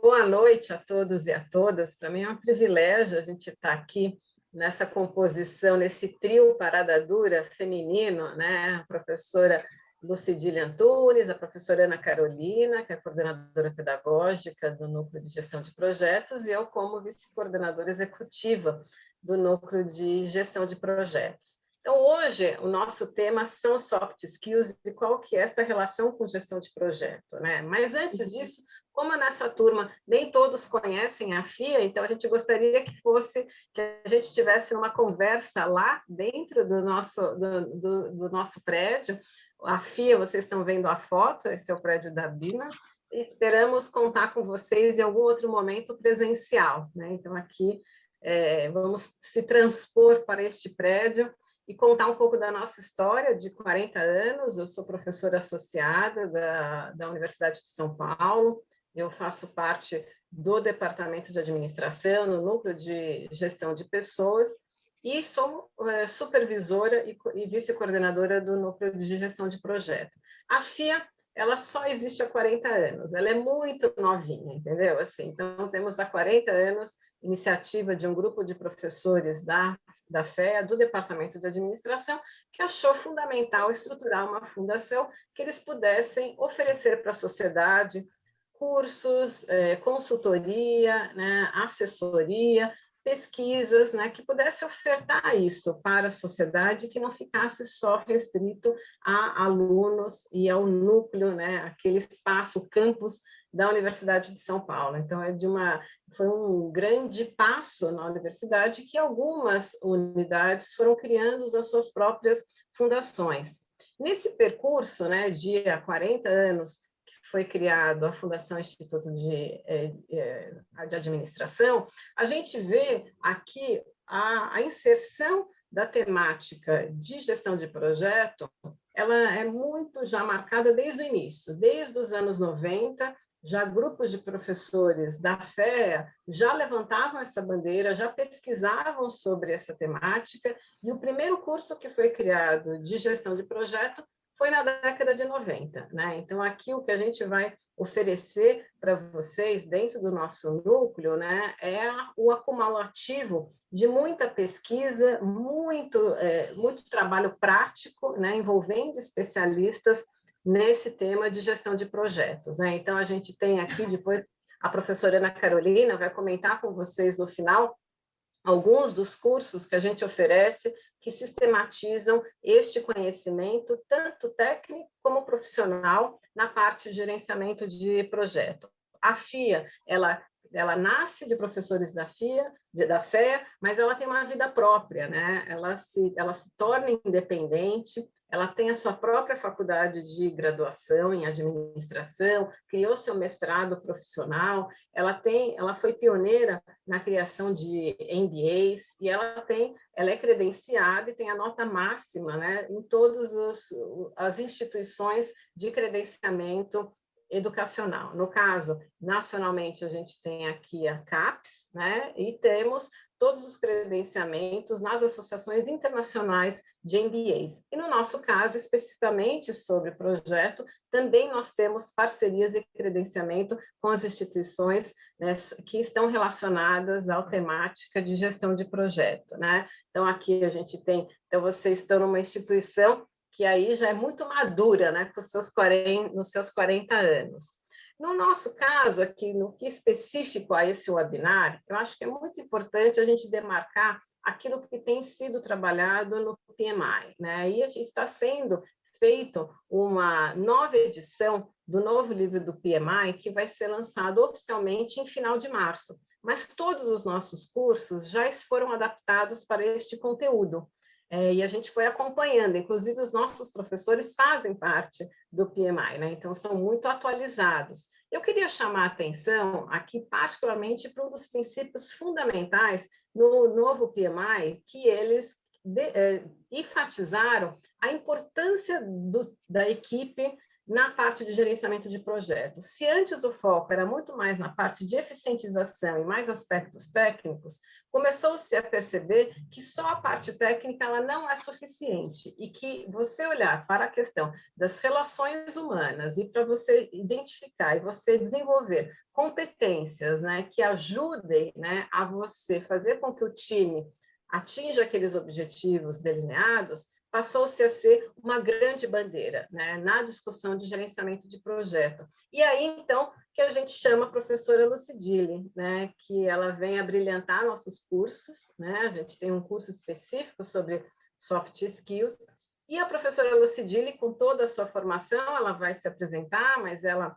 Boa noite a todos e a todas. Para mim é um privilégio a gente estar aqui nessa composição, nesse trio Parada Dura feminino, né? A professora Lucidília Antunes, a professora Ana Carolina, que é coordenadora pedagógica do Núcleo de Gestão de Projetos, e eu como vice-coordenadora executiva do Núcleo de Gestão de Projetos. Então, hoje, o nosso tema são soft skills e qual que é essa relação com gestão de projeto, né? Mas antes disso, como nessa turma nem todos conhecem a FIA, então a gente gostaria que a gente tivesse uma conversa lá dentro do nosso prédio. A FIA, vocês estão vendo a foto, esse é o prédio da BIMA, e esperamos contar com vocês em algum outro momento presencial, né? Então aqui vamos se transpor para este prédio e contar um pouco da nossa história de 40 anos. Eu sou professora associada da Universidade de São Paulo, eu faço parte do Departamento de Administração, no Núcleo de Gestão de Pessoas, e sou supervisora e vice-coordenadora do Núcleo de Gestão de Projeto. A FIA, ela só existe há 40 anos, ela é muito novinha, entendeu? Assim, então, temos há 40 anos iniciativa de um grupo de professores da FEA, do Departamento de Administração, que achou fundamental estruturar uma fundação que eles pudessem oferecer para a sociedade cursos, consultoria, né, assessoria, pesquisas, né, que pudesse ofertar isso para a sociedade, que não ficasse só restrito a alunos e ao núcleo, né, aquele espaço, o campus da Universidade de São Paulo. Então, foi um grande passo na universidade que algumas unidades foram criando as suas próprias fundações. Nesse percurso, né, de há 40 anos, foi criado a Fundação Instituto de Administração, a gente vê aqui a inserção da temática de gestão de projeto, ela é muito já marcada desde o início, desde os anos 90, já grupos de professores da FEA já levantavam essa bandeira, já pesquisavam sobre essa temática, e o primeiro curso que foi criado de gestão de projeto foi na década de 90, né? Então, aqui o que a gente vai oferecer para vocês dentro do nosso núcleo, né, é o acumulativo de muita pesquisa, muito trabalho prático, né, envolvendo especialistas nesse tema de gestão de projetos, né? Então, a gente tem aqui, depois, a professora Ana Carolina vai comentar com vocês no final alguns dos cursos que a gente oferece que sistematizam este conhecimento, tanto técnico como profissional, na parte de gerenciamento de projeto. A FIA, ela nasce de professores da FEA, mas ela tem uma vida própria, né? Ela se torna independente, ela tem a sua própria faculdade de graduação em administração, criou seu mestrado profissional, ela foi pioneira na criação de MBAs, e ela é credenciada e tem a nota máxima, né, em todas as instituições de credenciamento educacional. No caso, nacionalmente, a gente tem aqui a CAPES, né, e temos todos os credenciamentos nas associações internacionais de MBAs. E no nosso caso, especificamente sobre projeto, também nós temos parcerias e credenciamento com as instituições, né, que estão relacionadas à temática de gestão de projeto, né? Então, aqui a gente tem, então vocês estão numa instituição que aí já é muito madura, né, com nos seus 40 anos. No nosso caso, aqui, no que específico a esse webinar, eu acho que é muito importante a gente demarcar aquilo que tem sido trabalhado no PMI, né? E está sendo feito uma nova edição do novo livro do PMI, que vai ser lançado oficialmente em final de março. Mas todos os nossos cursos já foram adaptados para este conteúdo. E a gente foi acompanhando, inclusive os nossos professores fazem parte do PMI, né? Então são muito atualizados. Eu queria chamar a atenção aqui particularmente para um dos princípios fundamentais no novo PMI, que eles enfatizaram a importância da equipe na parte de gerenciamento de projetos. Se antes o foco era muito mais na parte de eficientização e mais aspectos técnicos, começou-se a perceber que só a parte técnica ela não é suficiente e que você olhar para a questão das relações humanas e para você identificar e você desenvolver competências, né, que ajudem, né, a você fazer com que o time atinja aqueles objetivos delineados, passou-se a ser uma grande bandeira, né, na discussão de gerenciamento de projeto. E aí, então, que a gente chama a professora Lucidile, né, que ela vem a brilhantar nossos cursos, né, a gente tem um curso específico sobre soft skills, e a professora Lucidile, com toda a sua formação, ela vai se apresentar, mas ela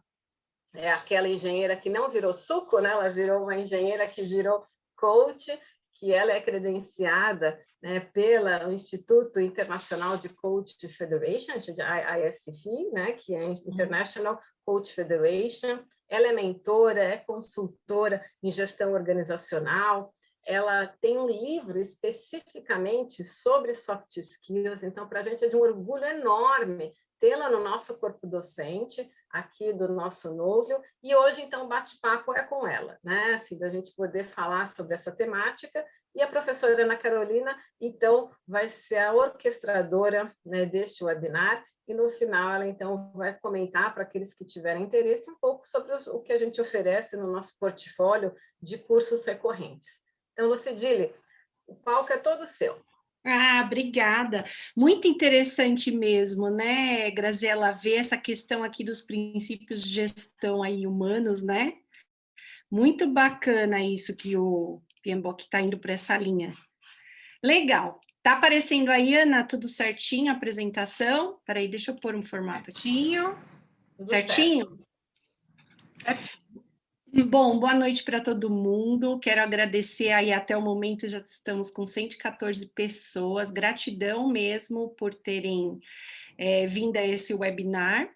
é aquela engenheira que não virou suco, né, ela virou uma engenheira que virou coach, que ela é credenciada, né, pelo Instituto Internacional de Coach Federation, ISF, né, que é International Coach Federation. Ela é mentora, é consultora em gestão organizacional. Ela tem um livro especificamente sobre soft skills, então, para a gente é de um orgulho enorme tê-la no nosso corpo docente, aqui do nosso núcleo, e hoje, então, o bate-papo é com ela, né? Assim, da gente poder falar sobre essa temática, e a professora Ana Carolina, então, vai ser a orquestradora, né, deste webinar, e no final ela, então, vai comentar para aqueles que tiverem interesse um pouco sobre o que a gente oferece no nosso portfólio de cursos recorrentes. Então, Lucidile, o palco é todo seu. Ah, obrigada. Muito interessante mesmo, né, Graziela, ver essa questão aqui dos princípios de gestão aí humanos, né? Muito bacana isso que o PMBOK está indo para essa linha. Legal. Tá aparecendo aí, Ana, tudo certinho, a apresentação? Peraí, deixa eu pôr um formato aqui. Certinho. Certinho? Certinho. Bom, boa noite para todo mundo. Quero agradecer aí até o momento, já estamos com 114 pessoas. Gratidão mesmo por terem vindo a esse webinar.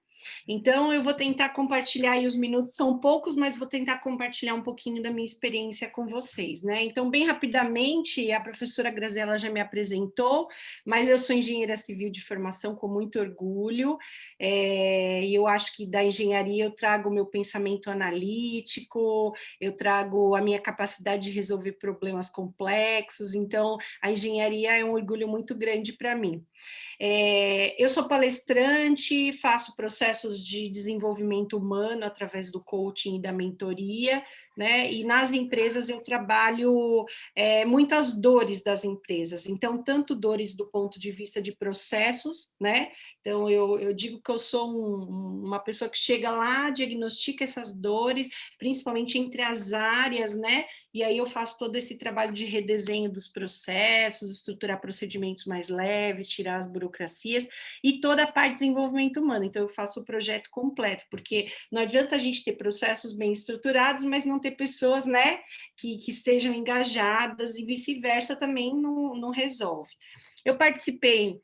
Então, eu vou tentar compartilhar aí os minutos, são poucos, mas vou tentar compartilhar um pouquinho da minha experiência com vocês, né? Então, bem rapidamente, a professora Graziela já me apresentou, mas eu sou engenheira civil de formação com muito orgulho, e eu acho que da engenharia eu trago o meu pensamento analítico, eu trago a minha capacidade de resolver problemas complexos, então a engenharia é um orgulho muito grande para mim. Eu sou palestrante, faço processos de desenvolvimento humano através do coaching e da mentoria, né? E nas empresas eu trabalho muito as dores das empresas, então, tanto dores do ponto de vista de processos, né? Então, eu digo que eu sou uma pessoa que chega lá, diagnostica essas dores, principalmente entre as áreas, né? E aí eu faço todo esse trabalho de redesenho dos processos, estruturar procedimentos mais leves, tirar as burocracias e toda a parte de desenvolvimento humano. Então, eu faço o projeto completo, porque não adianta a gente ter processos bem estruturados, mas não ter pessoas, né, que estejam engajadas e vice-versa também não resolve. Eu participei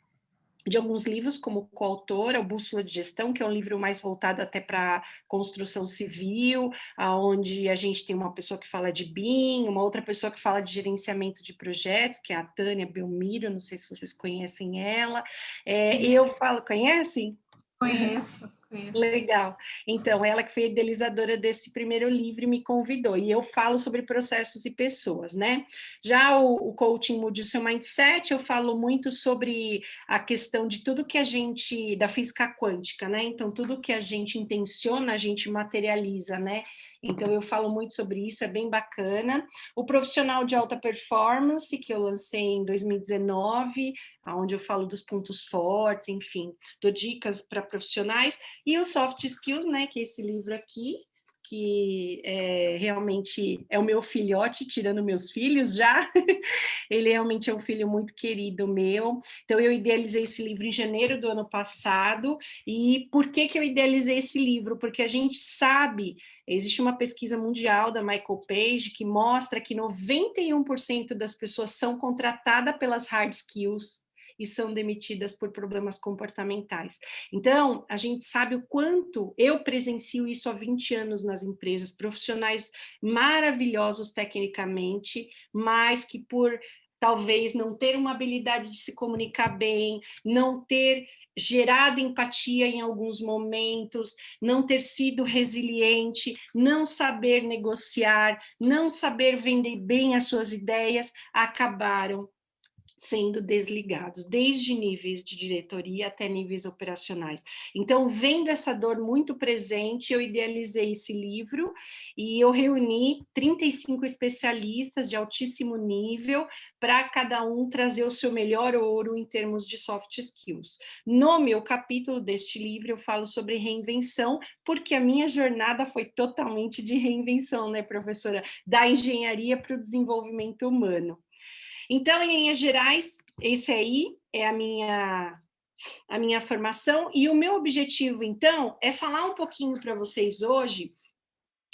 de alguns livros como coautora, o Bússola de Gestão, que é um livro mais voltado até para construção civil, onde a gente tem uma pessoa que fala de BIM, uma outra pessoa que fala de gerenciamento de projetos, que é a Tânia Belmiro, não sei se vocês conhecem ela. Eu falo, conhecem? Conheço. Legal. Então, ela que foi idealizadora desse primeiro livro e me convidou. E eu falo sobre processos e pessoas, né? Já o Coaching Mude o Seu Mindset, eu falo muito sobre a questão de tudo que a gente, da física quântica, né? Então, tudo que a gente intenciona, a gente materializa, né? Então, eu falo muito sobre isso, é bem bacana. O Profissional de Alta Performance, que eu lancei em 2019, onde eu falo dos pontos fortes, enfim, dou dicas para profissionais. E o Soft Skills, né, que é esse livro aqui, que realmente é o meu filhote, tirando meus filhos já, ele realmente é um filho muito querido meu. Então, eu idealizei esse livro em janeiro do ano passado. E por que eu idealizei esse livro? Porque a gente sabe, existe uma pesquisa mundial da Michael Page que mostra que 91% das pessoas são contratadas pelas hard skills e são demitidas por problemas comportamentais. Então, a gente sabe o quanto eu presencio isso há 20 anos nas empresas, profissionais maravilhosos tecnicamente, mas que por talvez não ter uma habilidade de se comunicar bem, não ter gerado empatia em alguns momentos, não ter sido resiliente, não saber negociar, não saber vender bem as suas ideias, acabaram sendo desligados, desde níveis de diretoria até níveis operacionais. Então, vendo essa dor muito presente, eu idealizei esse livro e eu reuni 35 especialistas de altíssimo nível para cada um trazer o seu melhor ouro em termos de soft skills. No meu capítulo deste livro, eu falo sobre reinvenção, porque a minha jornada foi totalmente de reinvenção, né, professora? Da engenharia para o desenvolvimento humano. Então, em linhas gerais, esse aí é a minha formação, e o meu objetivo, então, é falar um pouquinho para vocês hoje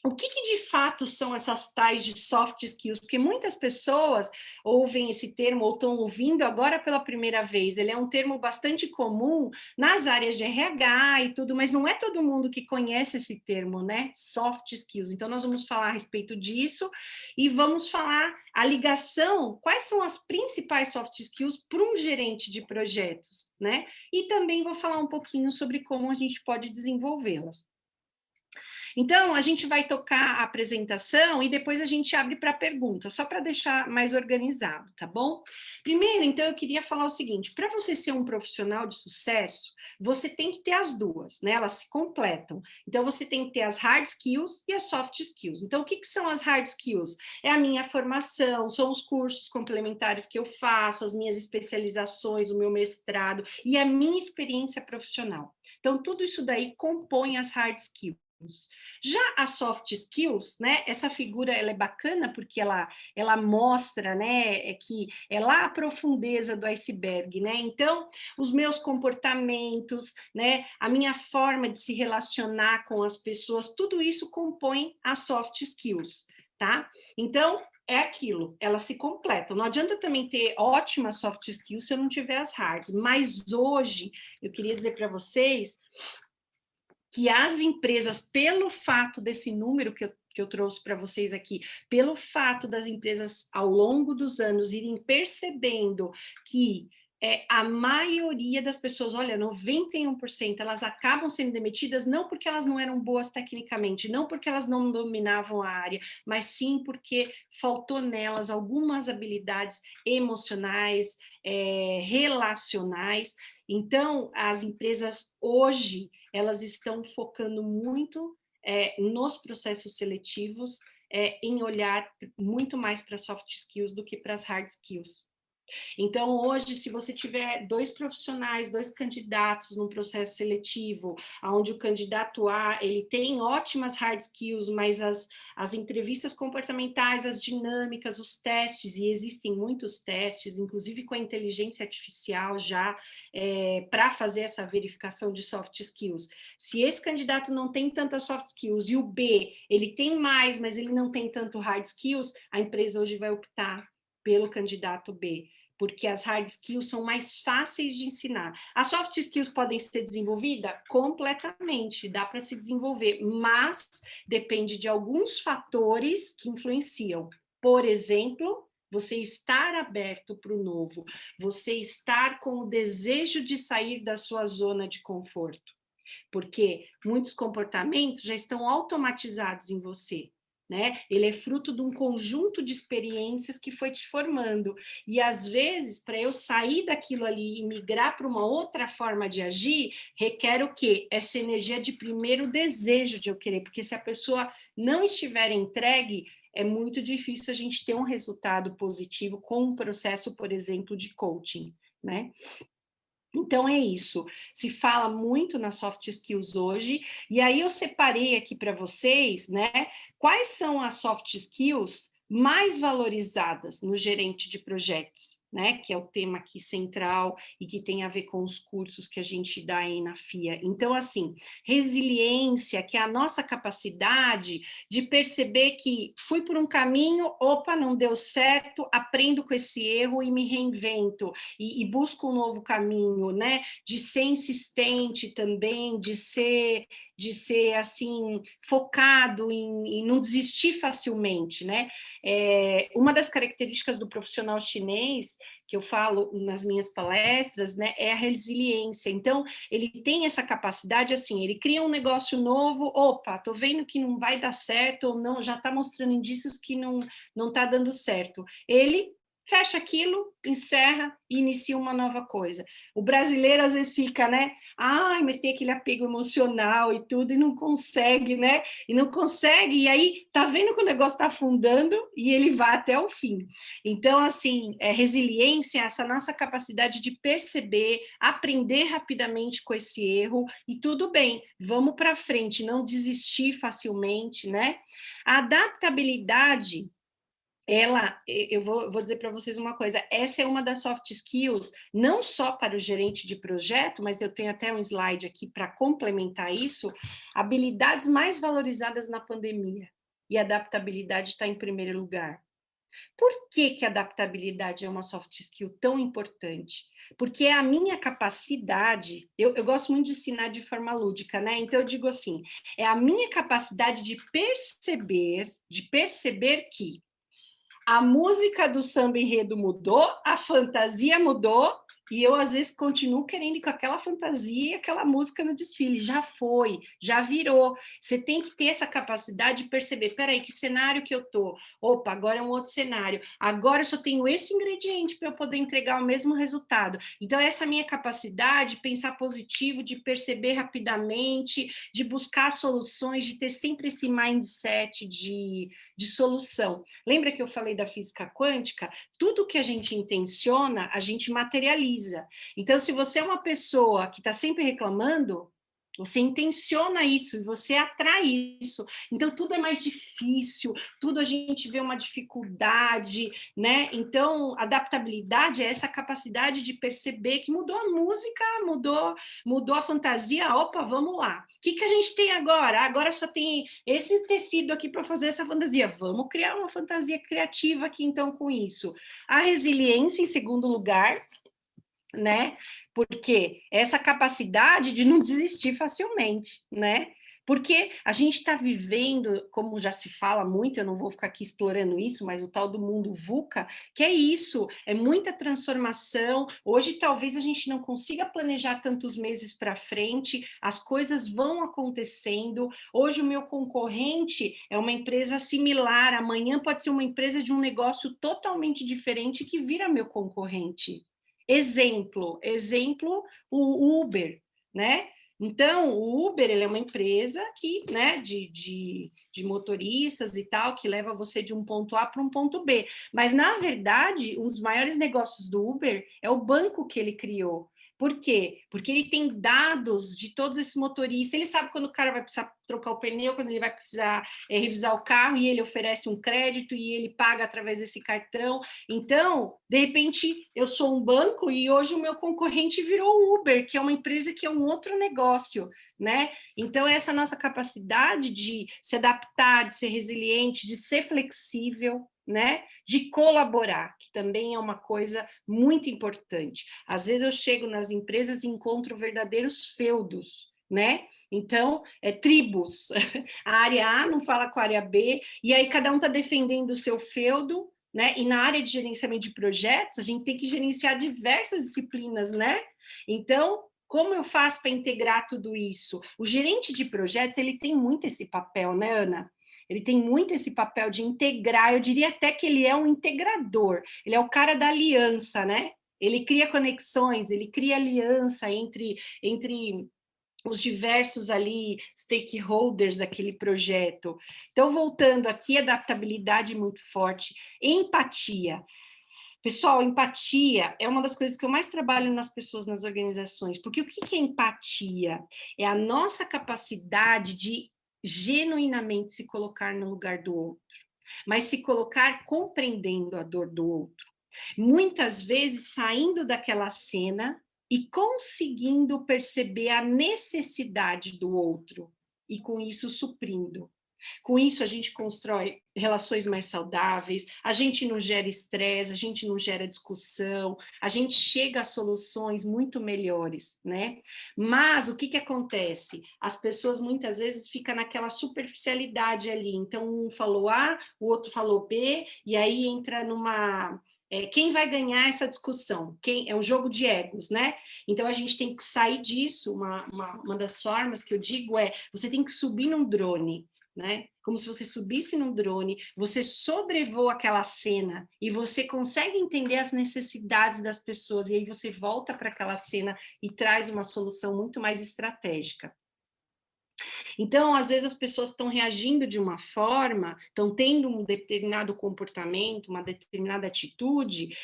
o que de fato são essas tais de soft skills, porque muitas pessoas ouvem esse termo ou estão ouvindo agora pela primeira vez. Ele é um termo bastante comum nas áreas de RH e tudo, mas não é todo mundo que conhece esse termo, né? Soft skills. Então, nós vamos falar a respeito disso e vamos falar a ligação, quais são as principais soft skills para um gerente de projetos, né? E também vou falar um pouquinho sobre como a gente pode desenvolvê-las. Então, a gente vai tocar a apresentação e depois a gente abre para perguntas, só para deixar mais organizado, tá bom? Primeiro, então, eu queria falar o seguinte, para você ser um profissional de sucesso, você tem que ter as duas, né? Elas se completam. Então, você tem que ter as hard skills e as soft skills. Então, o que são as hard skills? É a minha formação, são os cursos complementares que eu faço, as minhas especializações, o meu mestrado e a minha experiência profissional. Então, tudo isso daí compõe as hard skills. Já as soft skills, né, essa figura ela é bacana porque ela mostra, né, que é lá a profundeza do iceberg, né, então os meus comportamentos, né, a minha forma de se relacionar com as pessoas, tudo isso compõe as soft skills, tá? Então, é aquilo, elas se completam. Não adianta também ter ótimas soft skills se eu não tiver as hards, mas hoje eu queria dizer para vocês que as empresas, pelo fato desse número que eu trouxe para vocês aqui, pelo fato das empresas, ao longo dos anos, irem percebendo que a maioria das pessoas, olha, 91%, elas acabam sendo demitidas não porque elas não eram boas tecnicamente, não porque elas não dominavam a área, mas sim porque faltou nelas algumas habilidades emocionais, relacionais. Então, as empresas hoje, elas estão focando muito nos processos seletivos, em olhar muito mais para soft skills do que para as hard skills. Então, hoje, se você tiver 2 profissionais, 2 candidatos num processo seletivo, onde o candidato A, ele tem ótimas hard skills, mas as entrevistas comportamentais, as dinâmicas, os testes, e existem muitos testes, inclusive com a inteligência artificial já, para fazer essa verificação de soft skills. Se esse candidato não tem tantas soft skills e o B, ele tem mais, mas ele não tem tanto hard skills, a empresa hoje vai optar pelo candidato B, porque as hard skills são mais fáceis de ensinar. As soft skills podem ser desenvolvidas? Completamente, dá para se desenvolver, mas depende de alguns fatores que influenciam. Por exemplo, você estar aberto para o novo, você estar com o desejo de sair da sua zona de conforto, porque muitos comportamentos já estão automatizados em você. Né? Ele é fruto de um conjunto de experiências que foi te formando. E, às vezes, para eu sair daquilo ali e migrar para uma outra forma de agir, requer o quê? Essa energia de primeiro desejo de eu querer, porque se a pessoa não estiver entregue, é muito difícil a gente ter um resultado positivo com um processo, por exemplo, de coaching, né? Então, é isso. Se fala muito nas soft skills hoje, e aí eu separei aqui para vocês, né, quais são as soft skills mais valorizadas no gerente de projetos, né, que é o tema aqui central e que tem a ver com os cursos que a gente dá aí na FIA. Então, assim, resiliência, que é a nossa capacidade de perceber que fui por um caminho, opa, não deu certo, aprendo com esse erro e me reinvento, e busco um novo caminho, né, de ser insistente também, de ser assim, focado em não desistir facilmente, né? Uma das características do profissional chinês, que eu falo nas minhas palestras, né, é a resiliência. Então, ele tem essa capacidade, assim, ele cria um negócio novo, opa, tô vendo que não vai dar certo, ou não, já está mostrando indícios que não está dando certo. Ele fecha aquilo, encerra e inicia uma nova coisa. O brasileiro às vezes fica, né? Ai, mas tem aquele apego emocional e tudo, e não consegue, né? E não consegue, e aí tá vendo que o negócio está afundando e ele vai até o fim. Então, assim, resiliência, essa nossa capacidade de perceber, aprender rapidamente com esse erro, e tudo bem, vamos para frente, não desistir facilmente, né? A adaptabilidade, eu vou dizer para vocês uma coisa, essa é uma das soft skills, não só para o gerente de projeto, mas eu tenho até um slide aqui para complementar isso, habilidades mais valorizadas na pandemia, e a adaptabilidade está em primeiro lugar. Por que a adaptabilidade é uma soft skill tão importante? Porque é a minha capacidade, eu gosto muito de ensinar de forma lúdica, né? Então eu digo assim, é a minha capacidade de perceber que a música do samba enredo mudou, a fantasia mudou, e eu às vezes continuo querendo ir com aquela fantasia e aquela música no desfile. Já foi, já virou. Você tem que ter essa capacidade de perceber, peraí, que cenário que eu tô? Opa, agora é um outro cenário. Agora eu só tenho esse ingrediente para eu poder entregar o mesmo resultado. Então essa minha capacidade de pensar positivo, de perceber rapidamente, de buscar soluções, de ter sempre esse mindset de solução. Lembra que eu falei da física quântica? Tudo que a gente intenciona, a gente materializa. Então, se você é uma pessoa que está sempre reclamando, você intenciona isso e você atrai isso. Então, tudo é mais difícil, tudo a gente vê uma dificuldade, né? Então, adaptabilidade é essa capacidade de perceber que mudou a música, mudou a fantasia, opa, vamos lá. O que a gente tem agora? Agora só tem esse tecido aqui para fazer essa fantasia. Vamos criar uma fantasia criativa aqui, então, com isso. A resiliência, em segundo lugar, né? Porque essa capacidade de não desistir facilmente, né? Porque a gente está vivendo, como já se fala muito, eu não vou ficar aqui explorando isso, mas o tal do mundo VUCA, que é isso, é muita transformação. Hoje talvez a gente não consiga planejar tantos meses para frente, as coisas vão acontecendo. Hoje o meu concorrente é uma empresa similar, amanhã pode ser uma empresa de um negócio totalmente diferente que vira meu concorrente. Exemplo, o Uber, né? Então, o Uber ele é uma empresa que, né, de motoristas e tal, que leva você de um ponto A para um ponto B. Mas, na verdade, um dos maiores negócios do Uber é o banco que ele criou. Por quê? Porque ele tem dados de todos esses motoristas, ele sabe quando o cara vai precisar trocar o pneu, quando ele vai precisar revisar o carro, e ele oferece um crédito e ele paga através desse cartão. Então, de repente, eu sou um banco e hoje o meu concorrente virou o Uber, que é uma empresa que é um outro negócio, né? Então, essa nossa capacidade de se adaptar, de ser resiliente, de ser flexível, né? De colaborar, que também é uma coisa muito importante. Às vezes eu chego nas empresas e encontro verdadeiros feudos, né? Então, tribos. A área A não fala com a área B, e aí cada um está defendendo o seu feudo, né? E na área de gerenciamento de projetos, a gente tem que gerenciar diversas disciplinas, né? Então, como eu faço para integrar tudo isso? O gerente de projetos, ele tem muito esse papel, né, Ana? Ele tem muito esse papel de integrar, eu diria até que ele é um integrador, ele é o cara da aliança, né? Ele cria conexões, ele cria aliança entre os diversos ali stakeholders daquele projeto. Então, voltando aqui, adaptabilidade muito forte, empatia. Pessoal, empatia é uma das coisas que eu mais trabalho nas pessoas, nas organizações, porque o que é empatia? É a nossa capacidade de genuinamente se colocar no lugar do outro, mas se colocar compreendendo a dor do outro. Muitas vezes saindo daquela cena e conseguindo perceber a necessidade do outro, e com isso suprindo. Com isso, a gente constrói relações mais saudáveis, a gente não gera estresse, a gente não gera discussão, a gente chega a soluções muito melhores, né? Mas o que que acontece? As pessoas muitas vezes ficam naquela superficialidade ali. Então, um falou A, o outro falou B, e aí entra numa... quem vai ganhar essa discussão? É um jogo de egos, né? Então, a gente tem que sair disso. Uma das formas que eu digo é, você tem que subir num drone, né? Como se você subisse num drone, você sobrevoa aquela cena e você consegue entender as necessidades das pessoas, e aí você volta para aquela cena e traz uma solução muito mais estratégica. Então, às vezes as pessoas estão reagindo de uma forma, estão tendo um determinado comportamento, uma determinada atitude,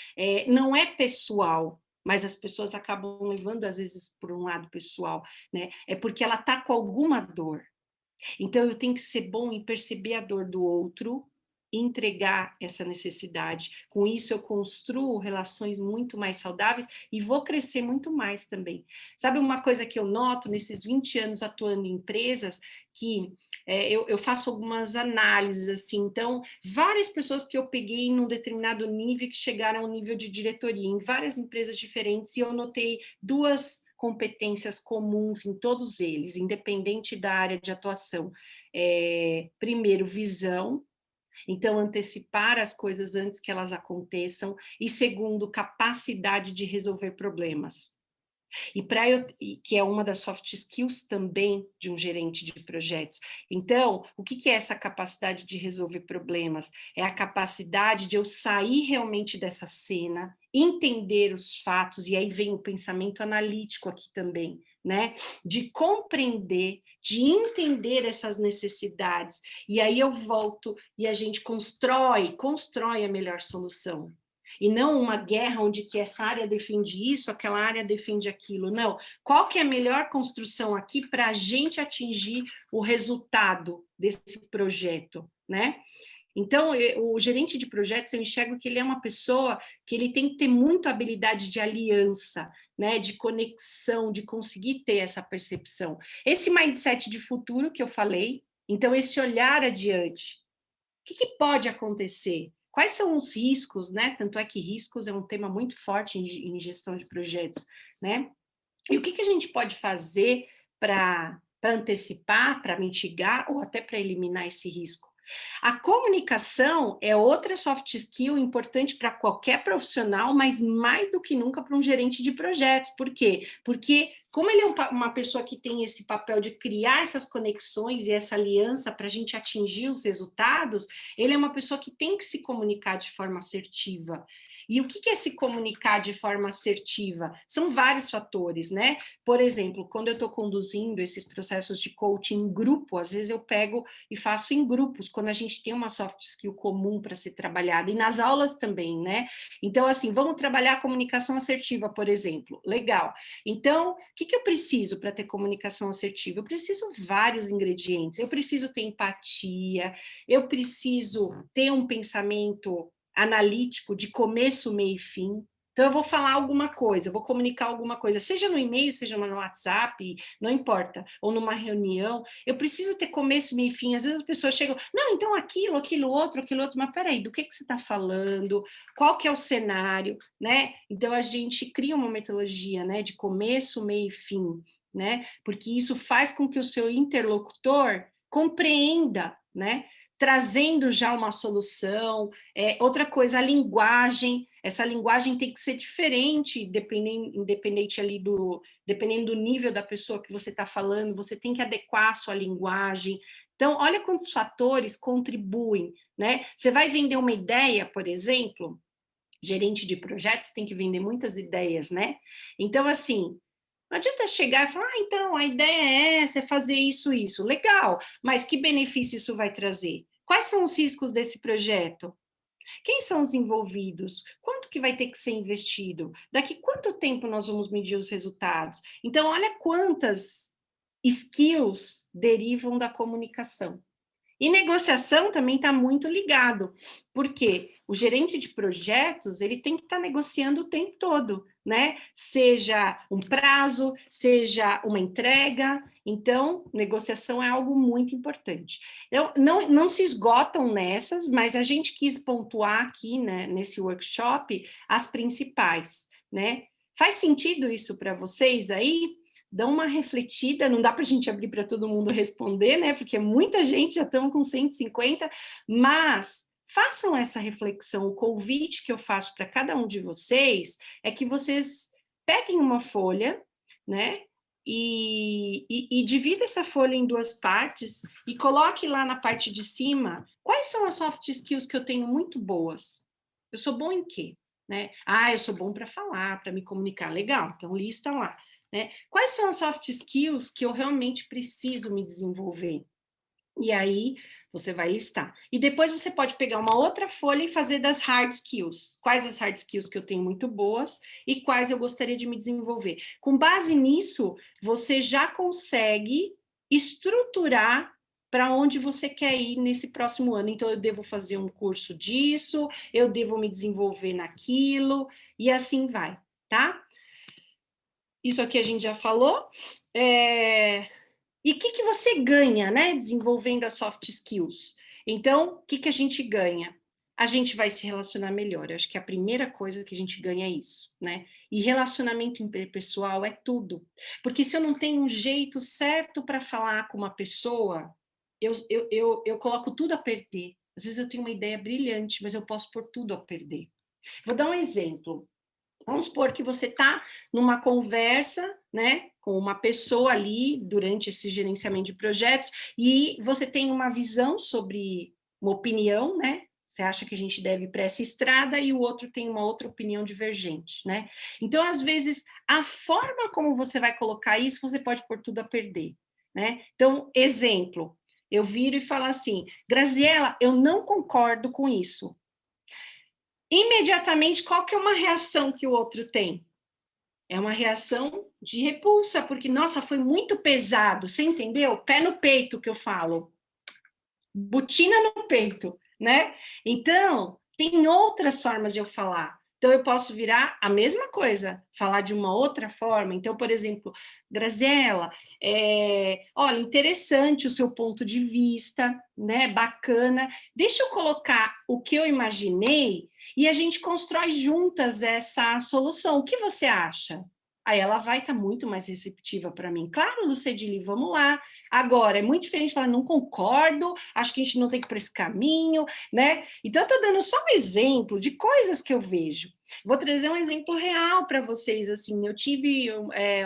não é pessoal, mas as pessoas acabam levando, às vezes, por um lado pessoal, né? É porque ela está com alguma dor. Então, eu tenho que ser bom em perceber a dor do outro e entregar essa necessidade. Com isso, eu construo relações muito mais saudáveis e vou crescer muito mais também. Sabe uma coisa que eu noto nesses 20 anos atuando em empresas, que eu faço algumas análises, assim, então, várias pessoas que eu peguei num determinado nível, que chegaram ao nível de diretoria, em várias empresas diferentes, e eu notei duas competências comuns em todos eles, independente da área de atuação. Primeiro, visão, então antecipar as coisas antes que elas aconteçam, e segundo, capacidade de resolver problemas. Que é uma das soft skills também de um gerente de projetos. Então, o que é essa capacidade de resolver problemas? É a capacidade de eu sair realmente dessa cena, entender os fatos, e aí vem o pensamento analítico aqui também, né? De compreender, de entender essas necessidades, e aí eu volto e a gente constrói a melhor solução. E não uma guerra onde que essa área defende isso, aquela área defende aquilo. Não. Qual que é a melhor construção aqui para a gente atingir o resultado desse projeto, né? Então, o gerente de projetos, eu enxergo que ele é uma pessoa que ele tem que ter muita habilidade de aliança, né, de conexão, de conseguir ter essa percepção. Esse mindset de futuro que eu falei, então esse olhar adiante. O que pode acontecer? Quais são os riscos, né? Tanto é que riscos é um tema muito forte em gestão de projetos, né? E o que a gente pode fazer para antecipar, para mitigar ou até para eliminar esse risco? A comunicação é outra soft skill importante para qualquer profissional, mas mais do que nunca para um gerente de projetos. Por quê? Porque como ele é uma pessoa que tem esse papel de criar essas conexões e essa aliança para a gente atingir os resultados, ele é uma pessoa que tem que se comunicar de forma assertiva. E o que é se comunicar de forma assertiva? São vários fatores, né? Por exemplo, quando eu estou conduzindo esses processos de coaching em grupo, às vezes eu pego e faço em grupos, quando a gente tem uma soft skill comum para ser trabalhada, e nas aulas também, né? Então, assim, vamos trabalhar a comunicação assertiva, por exemplo. Legal. Então, o que eu preciso para ter comunicação assertiva? Eu preciso vários ingredientes. Eu preciso ter empatia, eu preciso ter um pensamento analítico de começo, meio e fim. Então, eu vou falar alguma coisa, eu vou comunicar alguma coisa, seja no e-mail, seja no WhatsApp, não importa, ou numa reunião, eu preciso ter começo, meio e fim. Às vezes as pessoas chegam, não, então aquilo outro, mas peraí, do que você está falando? Qual que é o cenário, né? Então, a gente cria uma metodologia, né, de começo, meio e fim, né? Porque isso faz com que o seu interlocutor compreenda, né? Trazendo já uma solução. Outra coisa, a linguagem. Essa linguagem tem que ser diferente, independente ali dependendo do nível da pessoa que você está falando, você tem que adequar a sua linguagem. Então, olha quantos fatores contribuem, né? Você vai vender uma ideia, por exemplo, gerente de projetos tem que vender muitas ideias, né? Então, assim, não adianta chegar e falar, então, a ideia é essa, é fazer isso, isso. Legal, mas que benefício isso vai trazer? Quais são os riscos desse projeto? Quem são os envolvidos? Quanto que vai ter que ser investido? Daqui quanto tempo nós vamos medir os resultados? Então, olha quantas skills derivam da comunicação. E negociação também está muito ligado, porque o gerente de projetos, ele tem que estar negociando o tempo todo, né? Seja um prazo, seja uma entrega. Então, negociação é algo muito importante. Não se esgotam nessas, mas a gente quis pontuar aqui, né, nesse workshop, as principais, né? Faz sentido isso para vocês aí? Dão uma refletida, não dá para a gente abrir para todo mundo responder, né? Porque muita gente, já estamos com 150, mas façam essa reflexão. O convite que eu faço para cada um de vocês é que vocês peguem uma folha, né? E divida essa folha em duas partes e coloque lá na parte de cima quais são as soft skills que eu tenho muito boas. Eu sou bom em quê? Né? Eu sou bom para falar, para me comunicar. Legal, então lista lá. Né? Quais são as soft skills que eu realmente preciso me desenvolver? E aí você vai listar. E depois você pode pegar uma outra folha e fazer das hard skills. Quais as hard skills que eu tenho muito boas e quais eu gostaria de me desenvolver. Com base nisso, você já consegue estruturar para onde você quer ir nesse próximo ano. Então, eu devo fazer um curso disso, eu devo me desenvolver naquilo, e assim vai, tá? Isso aqui a gente já falou. E o que você ganha, né, desenvolvendo as soft skills? Então, o que a gente ganha? A gente vai se relacionar melhor. Eu acho que a primeira coisa que a gente ganha é isso, né? E relacionamento interpessoal é tudo. Porque se eu não tenho um jeito certo para falar com uma pessoa, eu coloco tudo a perder. Às vezes eu tenho uma ideia brilhante, mas eu posso pôr tudo a perder. Vou dar um exemplo. Vamos supor que você está numa conversa, né, com uma pessoa ali durante esse gerenciamento de projetos e você tem uma visão sobre uma opinião, né? Você acha que a gente deve ir para essa estrada e o outro tem uma outra opinião divergente, né? Então, às vezes, a forma como você vai colocar isso, você pode pôr tudo a perder, né? Então, exemplo, eu viro e falo assim, Graziela, eu não concordo com isso. Imediatamente, qual que é uma reação que o outro tem? É uma reação de repulsa, porque, nossa, foi muito pesado, você entendeu? Pé no peito que eu falo. Botina no peito, né? Então, tem outras formas de eu falar. Então, eu posso virar a mesma coisa, falar de uma outra forma. Então, por exemplo, Graziela, olha, interessante o seu ponto de vista, né? Bacana. Deixa eu colocar o que eu imaginei e a gente constrói juntas essa solução. O que você acha? Aí ela vai estar muito mais receptiva para mim. Claro, Lucedili, vamos lá. Agora, é muito diferente falar, não concordo, acho que a gente não tem que ir por esse caminho, né? Então, eu estou dando só um exemplo de coisas que eu vejo. Vou trazer um exemplo real para vocês. Assim, eu tive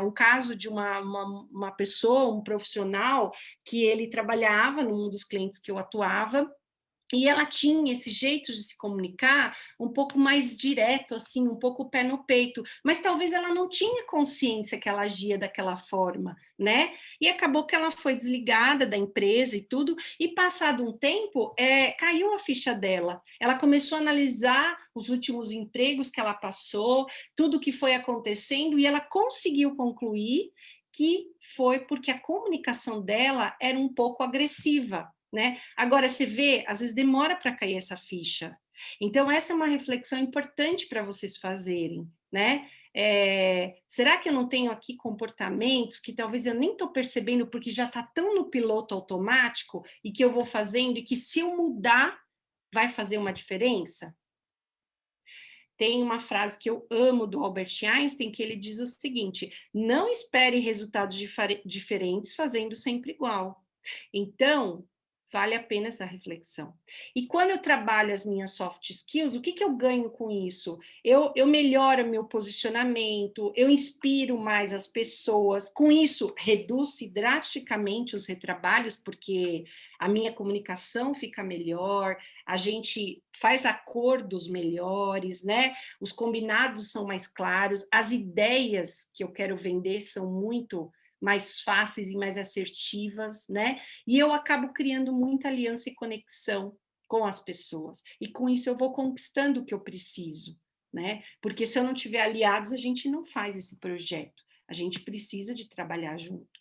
um caso de uma pessoa, um profissional, que ele trabalhava num dos clientes que eu atuava, e ela tinha esse jeito de se comunicar um pouco mais direto, assim, um pouco pé no peito, mas talvez ela não tinha consciência que ela agia daquela forma, né? E acabou que ela foi desligada da empresa e tudo, e passado um tempo, caiu a ficha dela. Ela começou a analisar os últimos empregos que ela passou, tudo que foi acontecendo, e ela conseguiu concluir que foi porque a comunicação dela era um pouco agressiva. Né? Agora, você vê, às vezes demora para cair essa ficha. Então, essa é uma reflexão importante para vocês fazerem. Né? Será que eu não tenho aqui comportamentos que talvez eu nem estou percebendo porque já está tão no piloto automático e que eu vou fazendo e que se eu mudar vai fazer uma diferença? Tem uma frase que eu amo do Albert Einstein que ele diz o seguinte: não espere resultados diferentes fazendo sempre igual. Então, vale a pena essa reflexão. E quando eu trabalho as minhas soft skills, o que eu ganho com isso? Eu melhoro meu posicionamento, eu inspiro mais as pessoas. Com isso, reduz-se drasticamente os retrabalhos, porque a minha comunicação fica melhor, a gente faz acordos melhores, né? Os combinados são mais claros, as ideias que eu quero vender são muito mais fáceis e mais assertivas, né? E eu acabo criando muita aliança e conexão com as pessoas. E com isso eu vou conquistando o que eu preciso, né? Porque se eu não tiver aliados, a gente não faz esse projeto. A gente precisa de trabalhar junto.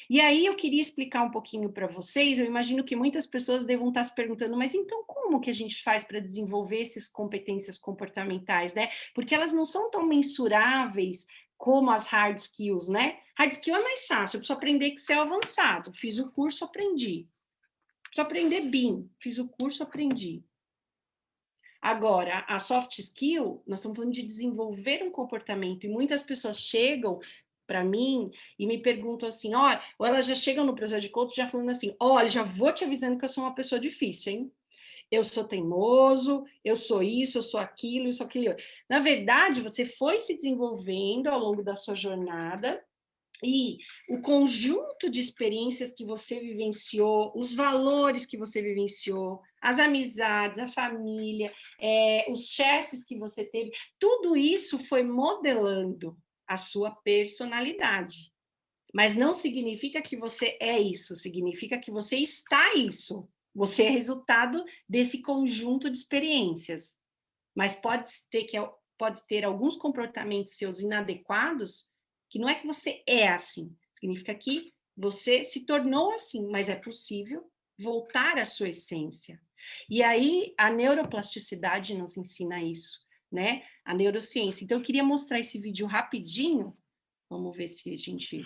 E aí eu queria explicar um pouquinho para vocês, eu imagino que muitas pessoas devam estar se perguntando, mas então como que a gente faz para desenvolver essas competências comportamentais, né? Porque elas não são tão mensuráveis como as hard skills, né? Hard skill é mais fácil, eu preciso aprender Excel avançado, fiz o curso, aprendi. Preciso aprender BIM, fiz o curso, aprendi. Agora, a soft skill, nós estamos falando de desenvolver um comportamento, e muitas pessoas chegam para mim e me perguntam assim, ó, ou elas já chegam no processo de coach já falando assim, olha, já vou te avisando que eu sou uma pessoa difícil, hein? Eu sou teimoso, eu sou isso, eu sou aquilo, isso, aquilo. Na verdade, você foi se desenvolvendo ao longo da sua jornada, e o conjunto de experiências que você vivenciou, os valores que você vivenciou, as amizades, a família, os chefes que você teve, tudo isso foi modelando a sua personalidade. Mas não significa que você é isso, significa que você está isso. Você é resultado desse conjunto de experiências. Mas pode ter alguns comportamentos seus inadequados, que não é que você é assim, significa que você se tornou assim, mas é possível voltar à sua essência. E aí a neuroplasticidade nos ensina isso, né? A neurociência. Então eu queria mostrar esse vídeo rapidinho. Vamos ver se a gente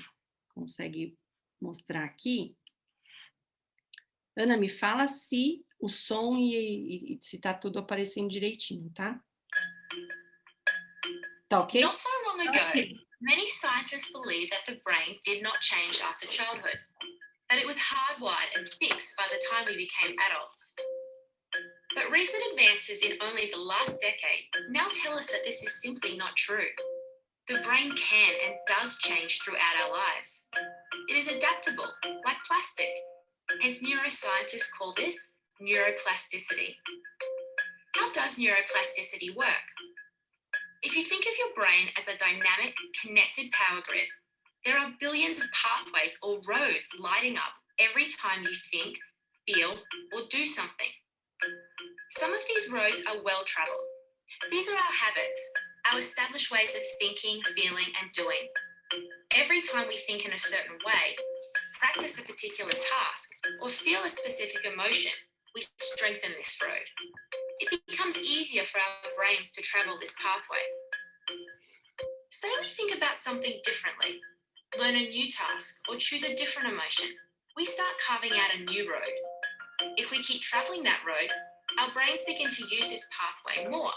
consegue mostrar aqui. Ana, me fala se o som e se está tudo aparecendo direitinho, tá? Tá ok? Not so long ago, many scientists believed that the brain did not change after childhood, that it was hardwired and fixed by the time we became adults. But recent advances in only the last decade now tell us that this is simply not true. The brain can and does change throughout our lives. It is adaptable, like plastic. Hence, neuroscientists call this neuroplasticity. How does neuroplasticity work? If you think of your brain as a dynamic, connected power grid, there are billions of pathways or roads lighting up every time you think, feel, or do something. Some of these roads are well-traveled. These are our habits, our established ways of thinking, feeling, and doing. Every time we think in a certain way, practice a particular task, or feel a specific emotion, we strengthen this road. It becomes easier for our brains to travel this pathway. Say we think about something differently, learn a new task, or choose a different emotion. We start carving out a new road. If we keep traveling that road, our brains begin to use this pathway more,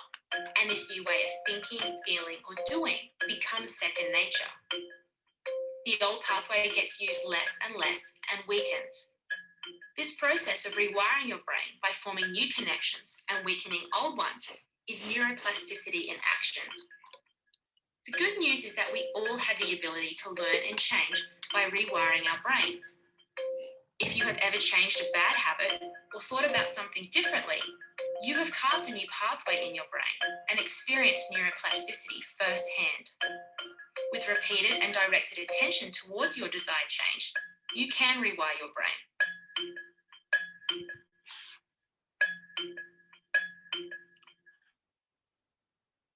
and this new way of thinking, feeling, or doing becomes second nature. The old pathway gets used less and less and weakens. This process of rewiring your brain by forming new connections and weakening old ones is neuroplasticity in action. The good news is that we all have the ability to learn and change by rewiring our brains. If you have ever changed a bad habit or thought about something differently, you have carved a new pathway in your brain and experienced neuroplasticity firsthand. With repeated and directed attention towards your desired change, you can rewire your brain.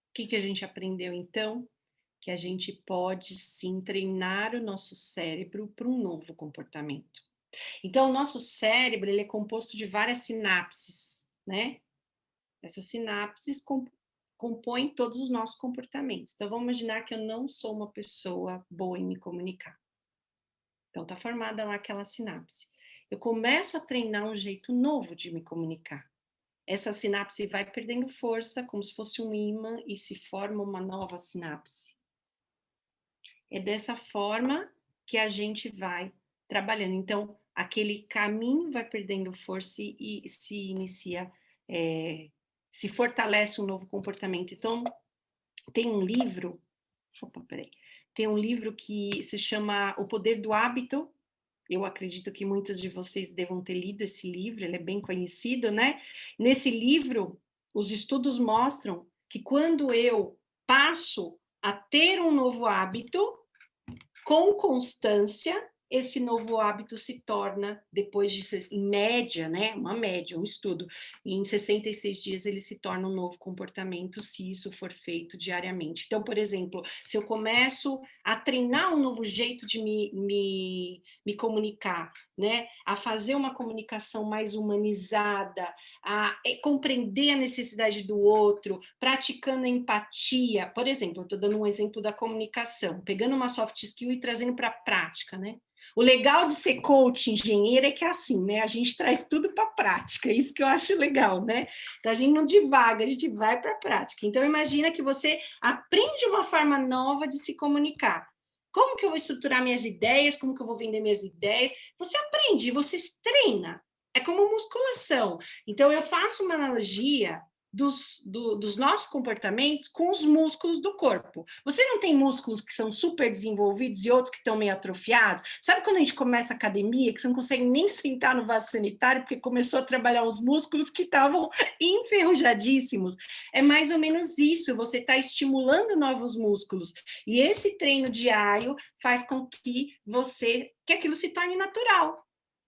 O que a gente aprendeu, então? Que a gente pode, sim, treinar o nosso cérebro para um novo comportamento. Então, o nosso cérebro, ele é composto de várias sinapses, né? Essas sinapses compõem todos os nossos comportamentos. Então, vamos imaginar que eu não sou uma pessoa boa em me comunicar. Então, está formada lá aquela sinapse. Eu começo a treinar um jeito novo de me comunicar. Essa sinapse vai perdendo força, como se fosse um ímã, e se forma uma nova sinapse. É dessa forma que a gente vai trabalhando. Então, aquele caminho vai perdendo força e se inicia, se fortalece um novo comportamento. Então, tem um livro, tem um livro que se chama O Poder do Hábito. Eu acredito que muitos de vocês devam ter lido esse livro, ele é bem conhecido, né? Nesse livro, os estudos mostram que quando eu passo a ter um novo hábito, com constância, esse novo hábito se torna, depois de, em média, né, uma média, um estudo, em 66 dias ele se torna um novo comportamento, se isso for feito diariamente. Então, por exemplo, se eu começo a treinar um novo jeito de me comunicar, né, a fazer uma comunicação mais humanizada, a compreender a necessidade do outro, praticando a empatia. Por exemplo, eu estou dando um exemplo da comunicação, pegando uma soft skill e trazendo para a prática, né? O legal de ser coach, engenheiro, é que é assim, né? A gente traz tudo para a prática, é isso que eu acho legal, né? Então, a gente não divaga, a gente vai para a prática. Então, imagina que você aprende uma forma nova de se comunicar. Como que eu vou estruturar minhas ideias? Como que eu vou vender minhas ideias? Você aprende, você treina. É como musculação. Então, eu faço uma analogia dos nossos comportamentos com os músculos do corpo. Você não tem músculos que são super desenvolvidos e outros que estão meio atrofiados? Sabe quando a gente começa a academia, que você não consegue nem sentar no vaso sanitário porque começou a trabalhar os músculos que estavam enferrujadíssimos? É mais ou menos isso, você está estimulando novos músculos. E esse treino diário faz com que aquilo se torne natural,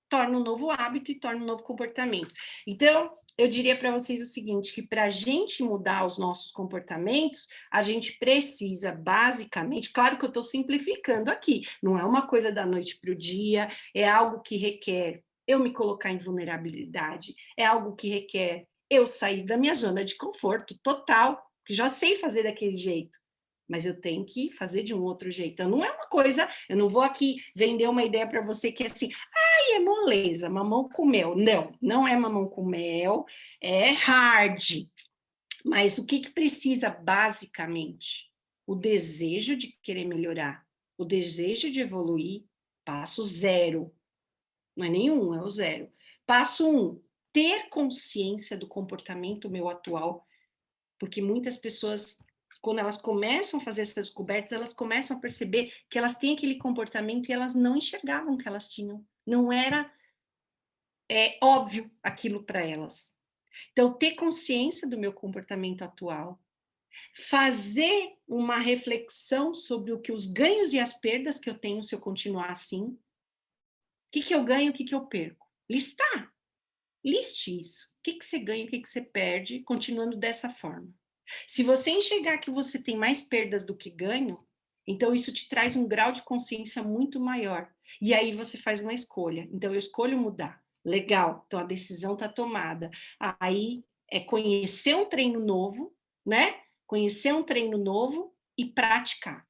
torna um novo hábito e torna um novo comportamento. Então, eu diria para vocês o seguinte, que para a gente mudar os nossos comportamentos, a gente precisa, basicamente, claro que eu estou simplificando aqui, não é uma coisa da noite para o dia, é algo que requer eu me colocar em vulnerabilidade, é algo que requer eu sair da minha zona de conforto total, que já sei fazer daquele jeito, mas eu tenho que fazer de um outro jeito. Então, não é uma coisa, eu não vou aqui vender uma ideia para você que é assim, é moleza, mamão com mel. Não, não é mamão com mel, é hard. Mas o que precisa, basicamente? O desejo de querer melhorar, o desejo de evoluir, passo 0. Não é nenhum, é o 0. Passo 1, ter consciência do comportamento meu atual, porque muitas pessoas, quando elas começam a fazer essas descobertas, elas começam a perceber que elas têm aquele comportamento e elas não enxergavam que elas tinham. Não era óbvio aquilo para elas. Então, ter consciência do meu comportamento atual, fazer uma reflexão sobre o que os ganhos e as perdas que eu tenho se eu continuar assim, o que eu ganho, o que eu perco. Listar. Liste isso. O que você ganha, o que você perde, continuando dessa forma. Se você enxergar que você tem mais perdas do que ganho, então isso te traz um grau de consciência muito maior. E aí você faz uma escolha. Então eu escolho mudar. Legal, então a decisão está tomada. Aí é conhecer um treino novo, né? Conhecer um treino novo e praticar.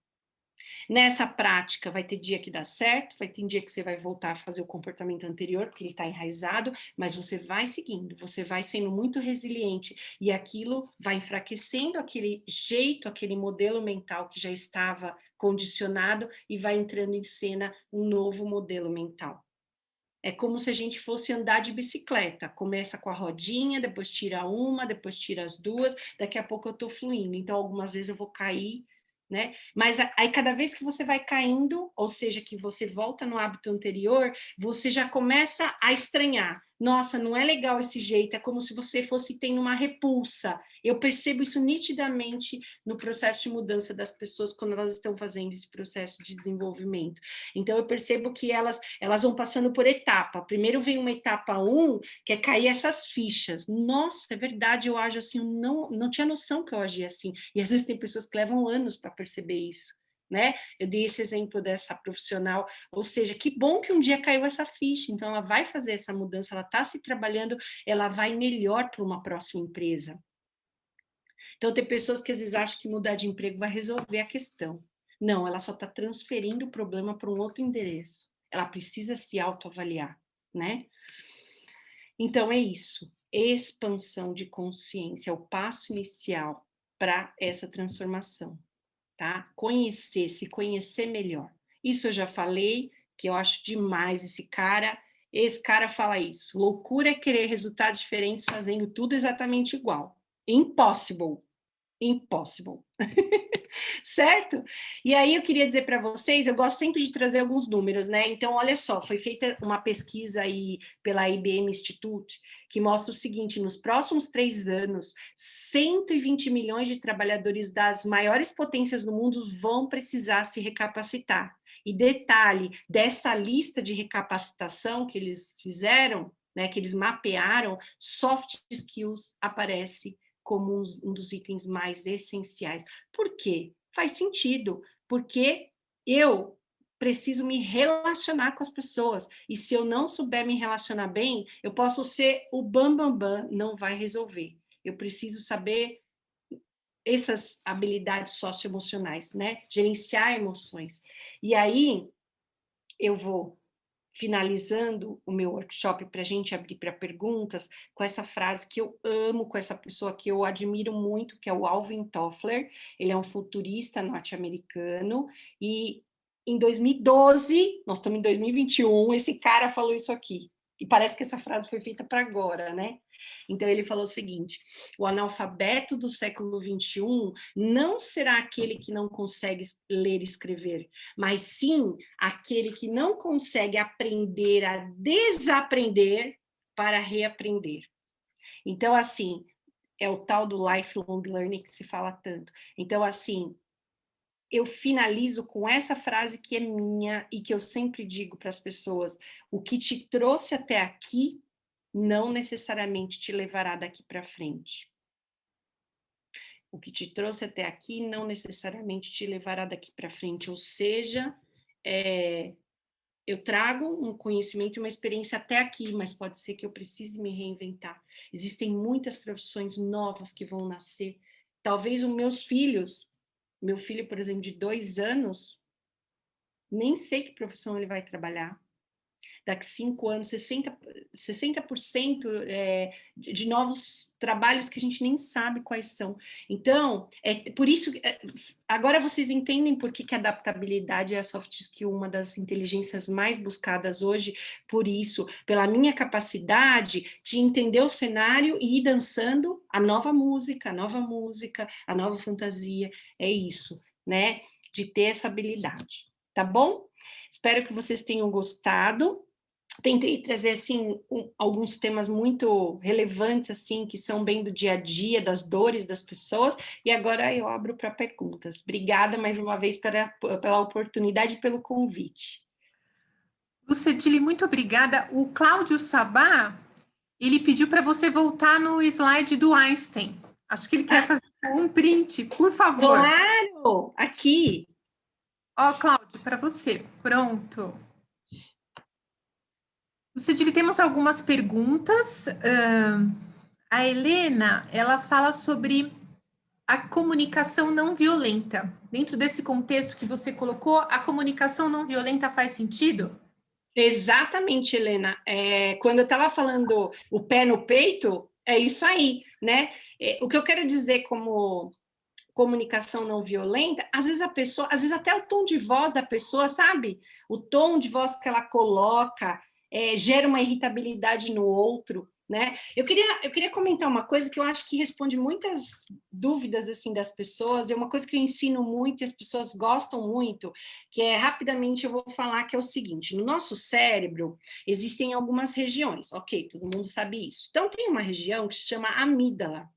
Nessa prática, vai ter dia que dá certo, vai ter dia que você vai voltar a fazer o comportamento anterior, porque ele está enraizado, mas você vai seguindo, você vai sendo muito resiliente, e aquilo vai enfraquecendo aquele jeito, aquele modelo mental que já estava condicionado, e vai entrando em cena um novo modelo mental. É como se a gente fosse andar de bicicleta. Começa com a rodinha, depois tira uma, depois tira as duas, daqui a pouco eu estou fluindo. Então, algumas vezes eu vou cair, né? Mas aí cada vez que você vai caindo, ou seja, que você volta no hábito anterior, você já começa a estranhar. Nossa, não é legal esse jeito, é como se você fosse tendo uma repulsa. Eu percebo isso nitidamente no processo de mudança das pessoas quando elas estão fazendo esse processo de desenvolvimento. Então eu percebo que elas vão passando por etapa. Primeiro vem uma etapa 1, que é cair essas fichas. Nossa, é verdade, eu ajo assim, não tinha noção que eu agia assim. E às vezes tem pessoas que levam anos para perceber isso, né? Eu dei esse exemplo dessa profissional, ou seja, que bom que um dia caiu essa ficha, então ela vai fazer essa mudança, ela está se trabalhando, ela vai melhor para uma próxima empresa. Então tem pessoas que às vezes acham que mudar de emprego vai resolver a questão. Não, ela só está transferindo o problema para um outro endereço. Ela precisa se autoavaliar, né? Então é isso. Expansão de consciência é o passo inicial para essa transformação, tá? Conhecer, se conhecer melhor. Isso eu já falei, que eu acho demais esse cara fala isso. Loucura é querer resultados diferentes fazendo tudo exatamente igual. Impossible. Impossible. Certo? E aí eu queria dizer para vocês, eu gosto sempre de trazer alguns números, né? Então, olha só, foi feita uma pesquisa aí pela IBM Institute, que mostra o seguinte, nos próximos 3 anos, 120 milhões de trabalhadores das maiores potências do mundo vão precisar se recapacitar. E detalhe, dessa lista de recapacitação que eles fizeram, né, que eles mapearam, soft skills aparece como um dos itens mais essenciais. Por quê? Faz sentido, porque eu preciso me relacionar com as pessoas, e se eu não souber me relacionar bem, eu posso ser o bam, não vai resolver. Eu preciso saber essas habilidades socioemocionais, né? Gerenciar emoções. E aí, eu vou finalizando o meu workshop para a gente abrir para perguntas, com essa frase que eu amo, com essa pessoa que eu admiro muito, que é o Alvin Toffler. Ele é um futurista norte-americano, e em 2012, nós estamos em 2021, esse cara falou isso aqui. E parece que essa frase foi feita para agora, né? Então ele falou o seguinte: o analfabeto do século XXI não será aquele que não consegue ler e escrever, mas sim aquele que não consegue aprender a desaprender para reaprender. Então, assim, é o tal do lifelong learning que se fala tanto. Então, assim, eu finalizo com essa frase que é minha e que eu sempre digo para as pessoas: o que te trouxe até aqui não necessariamente te levará daqui para frente. O que te trouxe até aqui não necessariamente te levará daqui para frente. Ou seja, eu trago um conhecimento e uma experiência até aqui, mas pode ser que eu precise me reinventar. Existem muitas profissões novas que vão nascer. Talvez os meus filhos, meu filho, por exemplo, de 2 anos, nem sei que profissão ele vai trabalhar. Daqui 5 anos, 60% de novos trabalhos que a gente nem sabe quais são. Então, por isso, agora vocês entendem por que a adaptabilidade é a soft skill, uma das inteligências mais buscadas hoje, por isso, pela minha capacidade de entender o cenário e ir dançando a nova música, a nova fantasia, é isso, né? De ter essa habilidade, tá bom? Espero que vocês tenham gostado. Tentei trazer assim alguns temas muito relevantes assim, que são bem do dia a dia, das dores das pessoas, e agora eu abro para perguntas. Obrigada mais uma vez pela oportunidade e pelo convite. Lucedile, muito obrigada. O Cláudio Sabá, ele pediu para você voltar no slide do Einstein. Acho que ele quer fazer um print, por favor. Claro! Aqui. Ó, Cláudio, para você. Pronto. Lucedile, temos algumas perguntas. A Helena, ela fala sobre a comunicação não violenta. Dentro desse contexto que você colocou, a comunicação não violenta faz sentido? Exatamente, Helena. Quando eu estava falando o pé no peito, é isso aí, né? O que eu quero dizer como comunicação não violenta, às vezes a pessoa, às vezes até o tom de voz da pessoa, sabe? O tom de voz que ela coloca gera uma irritabilidade no outro, né? Eu queria comentar uma coisa que eu acho que responde muitas dúvidas assim das pessoas, é uma coisa que eu ensino muito e as pessoas gostam muito, que rapidamente eu vou falar, que é o seguinte: no nosso cérebro existem algumas regiões, ok, todo mundo sabe isso. Então tem uma região que se chama amígdala.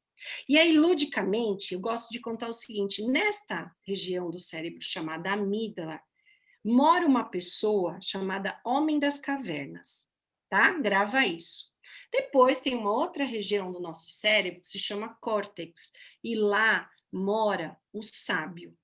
E aí, ludicamente, eu gosto de contar o seguinte: nesta região do cérebro chamada amígdala, mora uma pessoa chamada Homem das Cavernas, tá? Grava isso. Depois tem uma outra região do nosso cérebro que se chama córtex, e lá mora o sábio. O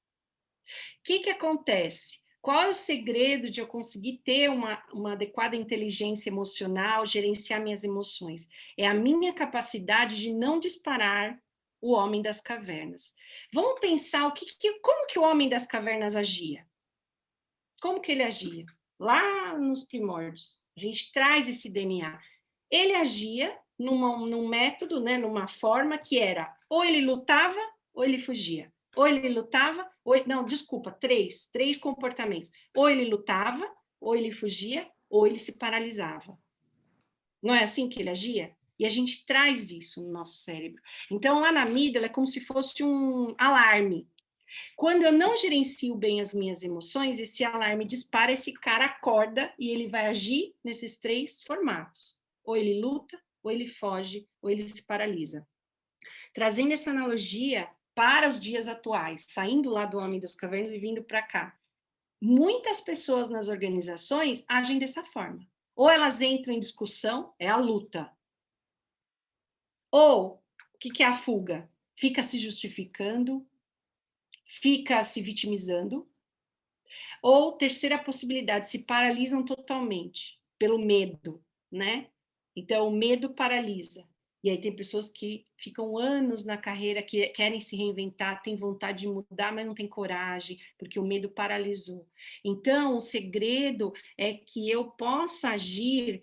que acontece? Qual é o segredo de eu conseguir ter uma adequada inteligência emocional, gerenciar minhas emoções? É a minha capacidade de não disparar o homem das cavernas. Vamos pensar como que o homem das cavernas agia? Como que ele agia? Lá nos primórdios. A gente traz esse DNA. Ele agia num método, né, numa forma que era: ou ele lutava, ou ele fugia. Ou ele lutava, não, desculpa, três comportamentos. Ou ele lutava, ou ele fugia, ou ele se paralisava. Não é assim que ele agia? E a gente traz isso no nosso cérebro. Então, lá na amígdala é como se fosse um alarme. Quando eu não gerencio bem as minhas emoções, esse alarme dispara, esse cara acorda e ele vai agir nesses 3 formatos. Ou ele luta, ou ele foge, ou ele se paralisa. Trazendo essa analogia para os dias atuais, saindo lá do Homem das Cavernas e vindo para cá. muitas pessoas nas organizações agem dessa forma. Ou elas entram em discussão, é a luta. Ou, o que é a fuga? Fica se justificando, fica se vitimizando. Ou, terceira possibilidade, se paralisam totalmente pelo medo, né? Então, o medo paralisa. E aí tem pessoas que ficam anos na carreira, que querem se reinventar, têm vontade de mudar, mas não têm coragem, porque o medo paralisou. Então, o segredo é que eu possa agir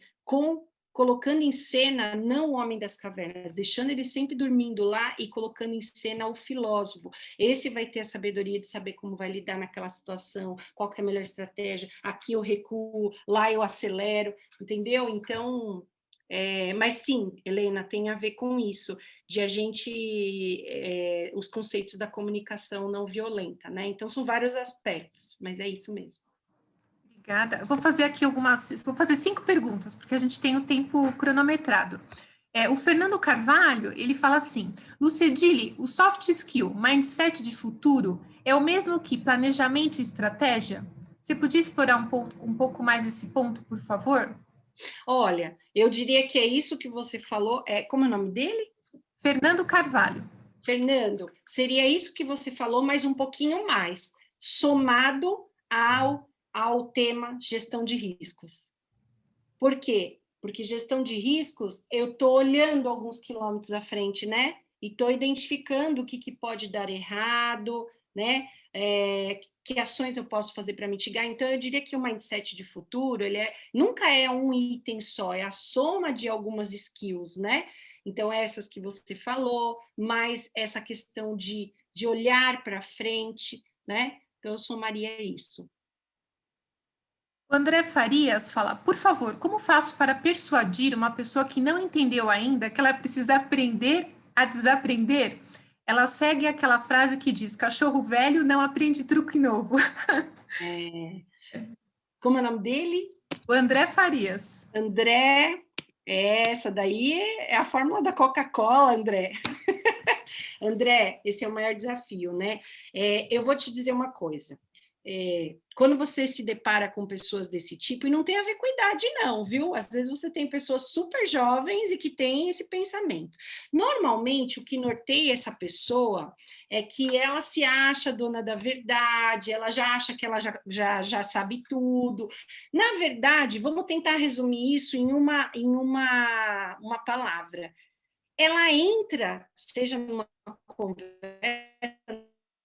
colocando em cena não o homem das cavernas, deixando ele sempre dormindo lá e colocando em cena o filósofo. Esse vai ter a sabedoria de saber como vai lidar naquela situação, qual que é a melhor estratégia, aqui eu recuo, lá eu acelero, entendeu? Então, mas sim, Helena, tem a ver com isso, de a gente, os conceitos da comunicação não violenta, né? Então, são vários aspectos, mas é isso mesmo. Obrigada. Vou fazer aqui vou fazer 5 perguntas, porque a gente tem o tempo cronometrado. O Fernando Carvalho, ele fala assim, Lucedile, o soft skill, mindset de futuro, é o mesmo que planejamento e estratégia? Você podia explorar um pouco mais esse ponto, por favor? Olha, eu diria que é isso que você falou, como é o nome dele? Fernando Carvalho. Fernando, seria isso que você falou, mas um pouquinho mais, somado ao tema gestão de riscos. Por quê? Porque gestão de riscos, eu estou olhando alguns quilômetros à frente, né? E estou identificando o que pode dar errado, né? Que ações eu posso fazer para mitigar. Então, eu diria que o mindset de futuro, nunca é um item só, é a soma de algumas skills, né? Então, essas que você falou, mais essa questão de olhar para frente, né? Então, eu somaria isso. O André Farias fala, por favor, como faço para persuadir uma pessoa que não entendeu ainda que ela precisa aprender a desaprender? Ela segue aquela frase que diz, cachorro velho não aprende truque novo. Como é o nome dele? O André Farias. André, essa daí é a fórmula da Coca-Cola, André. André, esse é o maior desafio, né? Eu vou te dizer uma coisa. Quando você se depara com pessoas desse tipo, e não tem a ver com idade, não, viu? Às vezes você tem pessoas super jovens e que têm esse pensamento. Normalmente, o que norteia essa pessoa é que ela se acha dona da verdade, ela já acha que ela já sabe tudo. Na verdade, vamos tentar resumir isso em uma palavra. Ela entra, seja numa conversa,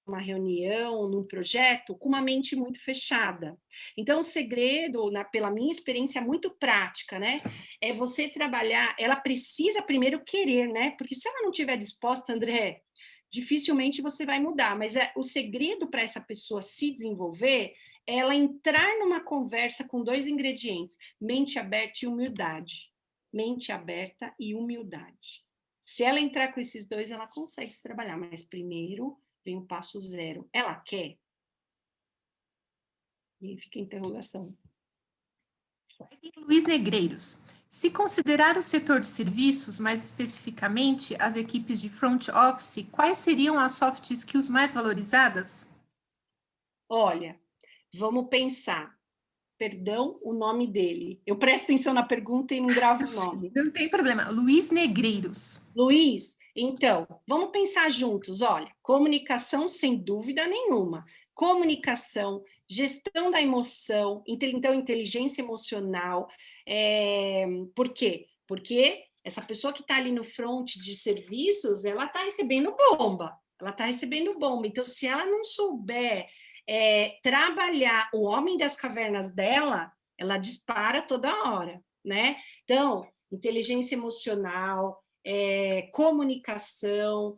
numa reunião, num projeto, com uma mente muito fechada. Então, o segredo, pela minha experiência muito prática, né, é você trabalhar, ela precisa primeiro querer, né, porque se ela não estiver disposta, André, dificilmente você vai mudar, mas o segredo para essa pessoa se desenvolver é ela entrar numa conversa com 2 ingredientes, mente aberta e humildade. Mente aberta e humildade. Se ela entrar com esses 2, ela consegue se trabalhar, mas primeiro vem o passo 0. Ela quer? E aí fica a interrogação. Luiz Negreiros. Se considerar o setor de serviços, mais especificamente as equipes de front office, quais seriam as soft skills mais valorizadas? Olha, vamos pensar. Perdão, o nome dele. Eu presto atenção na pergunta e não gravo o nome. Não tem problema. Luiz Negreiros. Luiz, então, vamos pensar juntos. Olha, comunicação sem dúvida nenhuma. Comunicação, gestão da emoção, então inteligência emocional. Por quê? Porque essa pessoa que está ali no front de serviços, ela está recebendo bomba. Ela está recebendo bomba. Então, se ela não souber trabalhar o homem das cavernas dela, ela dispara toda hora, né? Então, inteligência emocional, comunicação,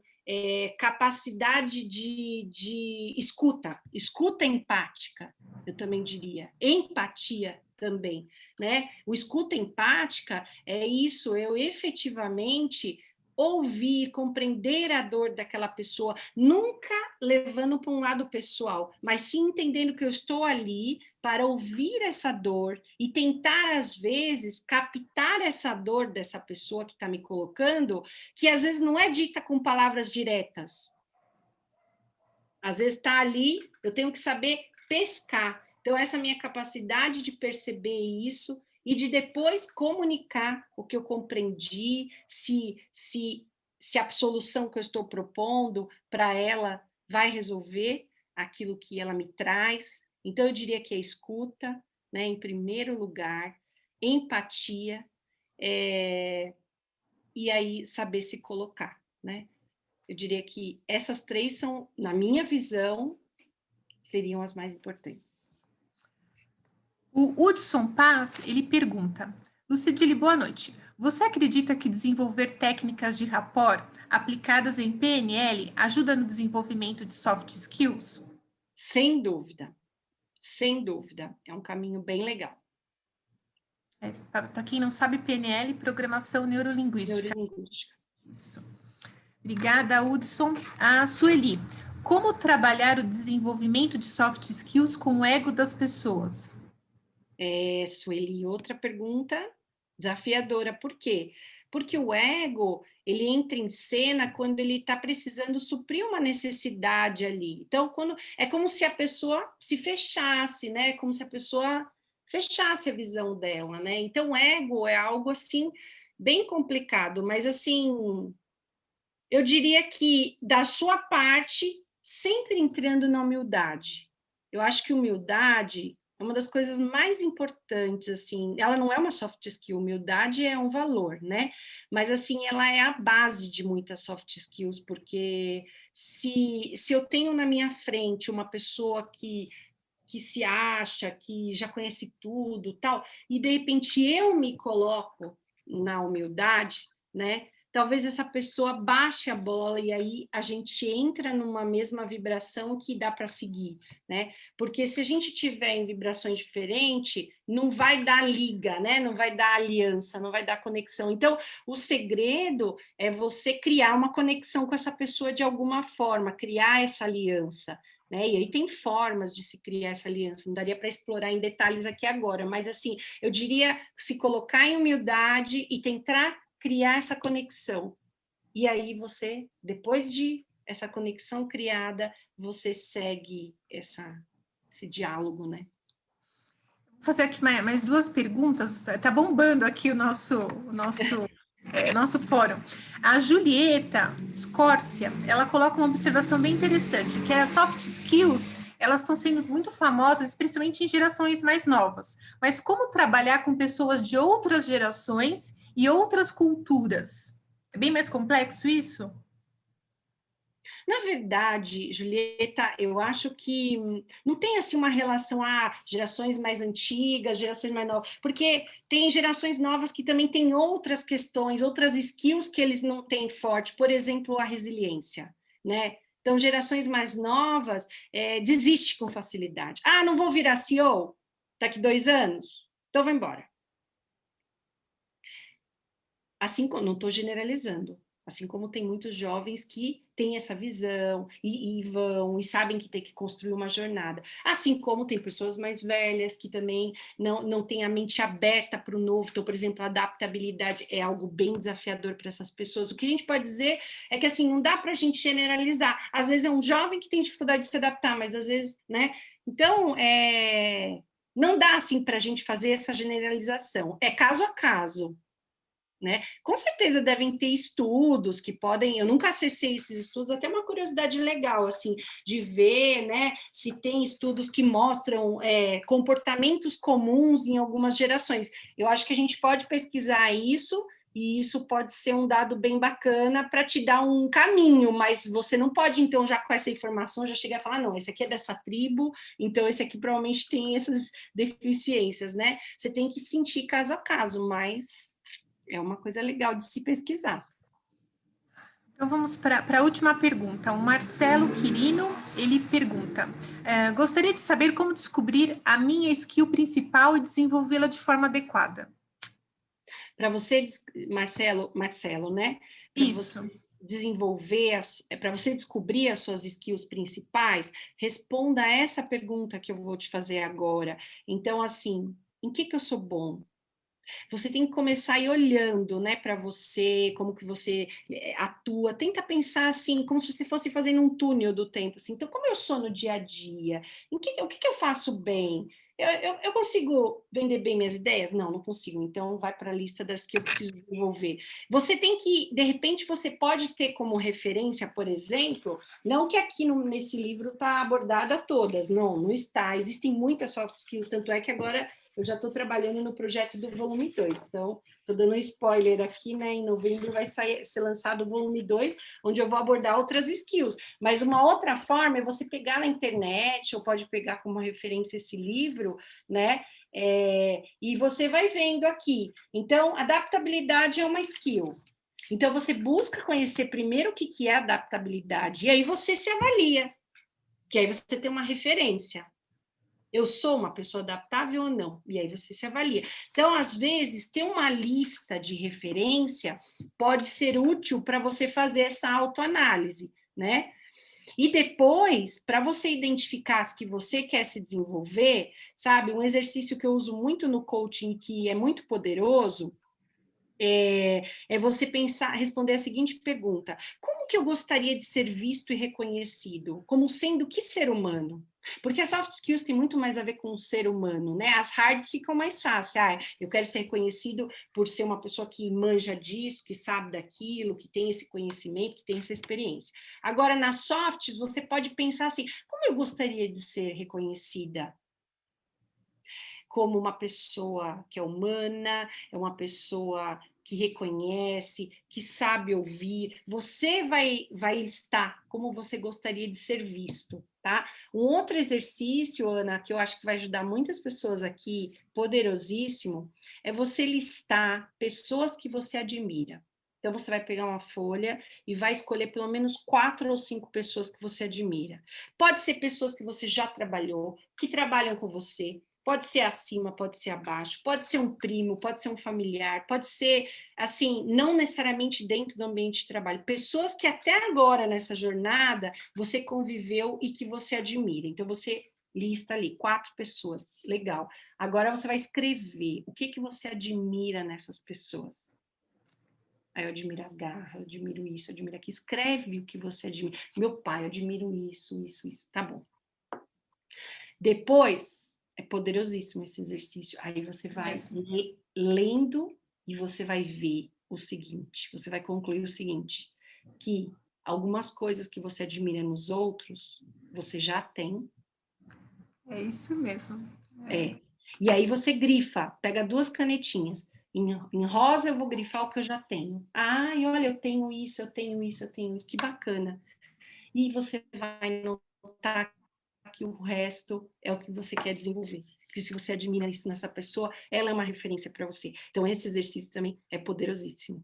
capacidade de escuta empática, eu também diria, empatia também, né? O escuta empática é isso, eu efetivamente ouvir, compreender a dor daquela pessoa, nunca levando para um lado pessoal, mas sim entendendo que eu estou ali para ouvir essa dor e tentar, às vezes, captar essa dor dessa pessoa que está me colocando, que às vezes não é dita com palavras diretas. Às vezes está ali, eu tenho que saber pescar. Então, essa minha capacidade de perceber isso e de depois comunicar o que eu compreendi, se a solução que eu estou propondo para ela vai resolver aquilo que ela me traz. Então, eu diria que é escuta, né, em primeiro lugar, empatia, e aí saber se colocar, né? Eu diria que essas três são, na minha visão, seriam as mais importantes. O Hudson Paz, ele pergunta: Lucidile, boa noite. Você acredita que desenvolver técnicas de rapport aplicadas em PNL ajuda no desenvolvimento de soft skills? Sem dúvida. Sem dúvida. É um caminho bem legal. Para quem não sabe, PNL, Programação Neurolinguística. Isso. Obrigada, Hudson. A Sueli, como trabalhar o desenvolvimento de soft skills com o ego das pessoas? Sueli, outra pergunta desafiadora. Por quê? Porque o ego, ele entra em cena quando ele está precisando suprir uma necessidade ali. Então, é como se a pessoa se fechasse, né? Como se a pessoa fechasse a visão dela, né? Então, o ego é algo, assim, bem complicado, mas, assim, eu diria que, da sua parte, sempre entrando na humildade. Eu acho que humildade é uma das coisas mais importantes, assim, ela não é uma soft skill, humildade é um valor, né? Mas, assim, ela é a base de muitas soft skills, porque se eu tenho na minha frente uma pessoa que se acha, que já conhece tudo, tal, e de repente eu me coloco na humildade, né? Talvez essa pessoa baixe a bola e aí a gente entra numa mesma vibração que dá para seguir, né? Porque se a gente tiver em vibrações diferentes, não vai dar liga, né? Não vai dar aliança, não vai dar conexão. Então, o segredo é você criar uma conexão com essa pessoa de alguma forma, criar essa aliança, né? E aí tem formas de se criar essa aliança, não daria para explorar em detalhes aqui agora, mas assim, eu diria se colocar em humildade e tentar criar essa conexão. E aí você, depois de essa conexão criada, você segue esse diálogo, né? Vou fazer aqui mais duas perguntas. Tá bombando aqui o nosso fórum. A Julieta Scórcia, ela coloca uma observação bem interessante, que as soft skills, elas estão sendo muito famosas, especialmente em gerações mais novas. Mas como trabalhar com pessoas de outras gerações e outras culturas? É bem mais complexo isso? Na verdade, Julieta, eu acho que não tem assim uma relação a gerações mais antigas, gerações mais novas, porque tem gerações novas que também têm outras questões, outras skills que eles não têm forte, por exemplo, a resiliência, né? Então, gerações mais novas desistem com facilidade. Ah, não vou virar CEO daqui 2 anos? Então, vou embora. Assim como, não estou generalizando, assim como tem muitos jovens que têm essa visão e vão e sabem que tem que construir uma jornada. Assim como tem pessoas mais velhas que também não têm a mente aberta para o novo. Então, por exemplo, a adaptabilidade é algo bem desafiador para essas pessoas. O que a gente pode dizer é que assim, não dá para a gente generalizar. Às vezes é um jovem que tem dificuldade de se adaptar, mas às vezes, né? Então, não dá assim para a gente fazer essa generalização. É caso a caso. Né? Com certeza devem ter estudos que podem, eu nunca acessei esses estudos, até uma curiosidade legal, assim, de ver, né, se tem estudos que mostram comportamentos comuns em algumas gerações. Eu acho que a gente pode pesquisar isso, e isso pode ser um dado bem bacana para te dar um caminho, mas você não pode, então, já com essa informação, já chegar a falar, não, esse aqui é dessa tribo, então esse aqui provavelmente tem essas deficiências, né? Você tem que sentir caso a caso, mas é uma coisa legal de se pesquisar. Então, vamos para a última pergunta. O Marcelo Quirino, ele pergunta, gostaria de saber como descobrir a minha skill principal e desenvolvê-la de forma adequada. Para você, Marcelo, né? Pra Isso. Você desenvolver, para você descobrir as suas skills principais, responda a essa pergunta que eu vou te fazer agora. Então, assim, em que eu sou bom? Você tem que começar a ir olhando, né, para você, como que você atua. Tenta pensar assim, como se você fosse fazendo um túnel do tempo. Assim. Então, como eu sou no dia a dia? O que eu faço bem? Eu consigo vender bem minhas ideias? Não, não consigo. Então, vai para a lista das que eu preciso desenvolver. Você tem que, de repente, você pode ter como referência, por exemplo, não que aqui nesse livro está abordada todas, não está. Existem muitas soft skills, tanto é que agora eu já estou trabalhando no projeto do volume 2, então estou dando um spoiler aqui, né? Em novembro vai ser lançado o volume 2, onde eu vou abordar outras skills. Mas uma outra forma é você pegar na internet, ou pode pegar como referência esse livro, né? E você vai vendo aqui. Então, adaptabilidade é uma skill. Então, você busca conhecer primeiro o que é adaptabilidade, e aí você se avalia, que aí você tem uma referência. Eu sou uma pessoa adaptável ou não? E aí você se avalia. Então, às vezes, ter uma lista de referência pode ser útil para você fazer essa autoanálise, né? E depois, para você identificar as que você quer se desenvolver, sabe? Um exercício que eu uso muito no coaching, que é muito poderoso, é você pensar, responder a seguinte pergunta: como que eu gostaria de ser visto e reconhecido? Como sendo que ser humano? Porque as soft skills tem muito mais a ver com o ser humano, né? As hards ficam mais fáceis. Eu quero ser reconhecido por ser uma pessoa que manja disso, que sabe daquilo, que tem esse conhecimento, que tem essa experiência. Agora, nas softs, você pode pensar assim: como eu gostaria de ser reconhecida? Como uma pessoa que é humana, é uma pessoa que reconhece, que sabe ouvir. Você vai listar como você gostaria de ser visto, tá? Um outro exercício, Ana, que eu acho que vai ajudar muitas pessoas aqui, poderosíssimo, é você listar pessoas que você admira. Então, você vai pegar uma folha e vai escolher pelo menos 4 ou 5 pessoas que você admira. Pode ser pessoas que você já trabalhou, que trabalham com você, pode ser acima, pode ser abaixo, pode ser um primo, pode ser um familiar, pode ser, assim, não necessariamente dentro do ambiente de trabalho. Pessoas que até agora, nessa jornada, você conviveu e que você admira. Então, você lista ali 4 pessoas. Legal. Agora você vai escrever o que você admira nessas pessoas. Aí eu admiro a garra, eu admiro isso, eu admiro aquilo. Escreve o que você admira. Meu pai, eu admiro isso. Tá bom. Depois, é poderosíssimo esse exercício. Aí você vai lendo e você vai ver o seguinte, você vai concluir o seguinte, que algumas coisas que você admira nos outros, você já tem. É isso mesmo. E aí você grifa, pega 2 canetinhas. Em rosa eu vou grifar o que eu já tenho. Ai, olha, eu tenho isso. Que bacana. E você vai notar que o resto é o que você quer desenvolver. Porque se você admira isso nessa pessoa, ela é uma referência para você. Então, esse exercício também é poderosíssimo.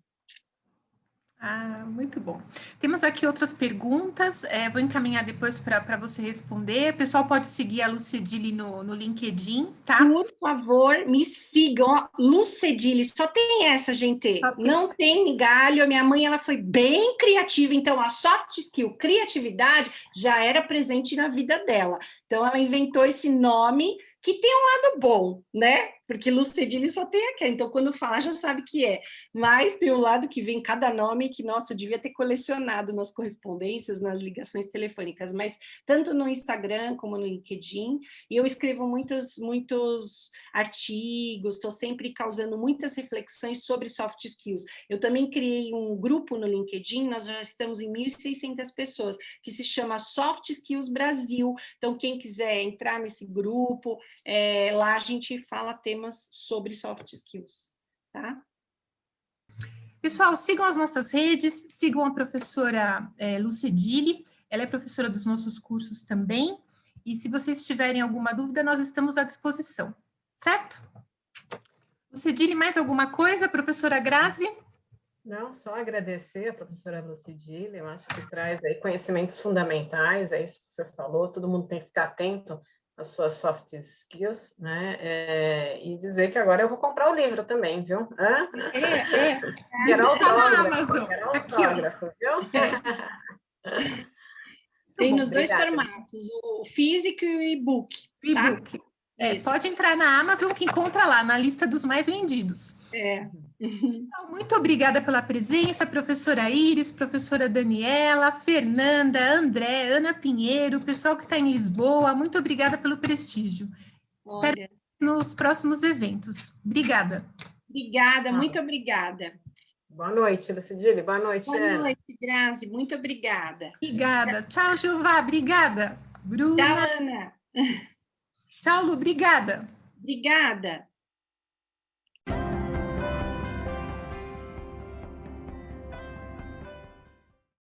Muito bom. Temos aqui outras perguntas, vou encaminhar depois para você responder. O pessoal pode seguir a Lucedile no LinkedIn, tá? Por favor, me sigam. Lucedile, só tem essa, gente. Não tem galho. A minha mãe, ela foi bem criativa, então a soft skill, criatividade, já era presente na vida dela. Então, ela inventou esse nome que tem um lado bom, né? Porque Lucedile só tem aquela, então quando falar já sabe que é. Mas tem um lado que vem cada nome que, nossa, eu devia ter colecionado nas correspondências, nas ligações telefônicas, mas tanto no Instagram como no LinkedIn, e eu escrevo muitos artigos, estou sempre causando muitas reflexões sobre soft skills. Eu também criei um grupo no LinkedIn, nós já estamos em 1.600 pessoas, que se chama Soft Skills Brasil. Então, quem quiser entrar nesse grupo, lá a gente fala temas sobre soft skills, tá? Pessoal, sigam as nossas redes, sigam a professora Lucedile, ela é professora dos nossos cursos também, e se vocês tiverem alguma dúvida, nós estamos à disposição, certo? Lucedile, mais alguma coisa, professora Grazi? Não, só agradecer a professora Lucedile, eu acho que traz aí conhecimentos fundamentais, é isso que você falou, todo mundo tem que ficar atento às suas soft skills, né? E dizer que agora eu vou comprar o livro também, viu? Quero autógrafo, quero autógrafo, viu? Tem nos 2 formatos, o físico e o e-book. E-book. Pode entrar na Amazon que encontra lá, na lista dos mais vendidos. Então, muito obrigada pela presença, professora Iris, professora Daniela, Fernanda, André, Ana Pinheiro, pessoal que está em Lisboa, muito obrigada pelo prestígio. Espero nos próximos eventos. Obrigada. Obrigada, muito obrigada. Boa noite, Lucidile. Boa noite, Ana. Boa noite, Grazi. Muito obrigada. Obrigada. Tchau, Gilvá. Obrigada. Bruna. Tchau, Ana. Tchau, Lu. Obrigada. Obrigada.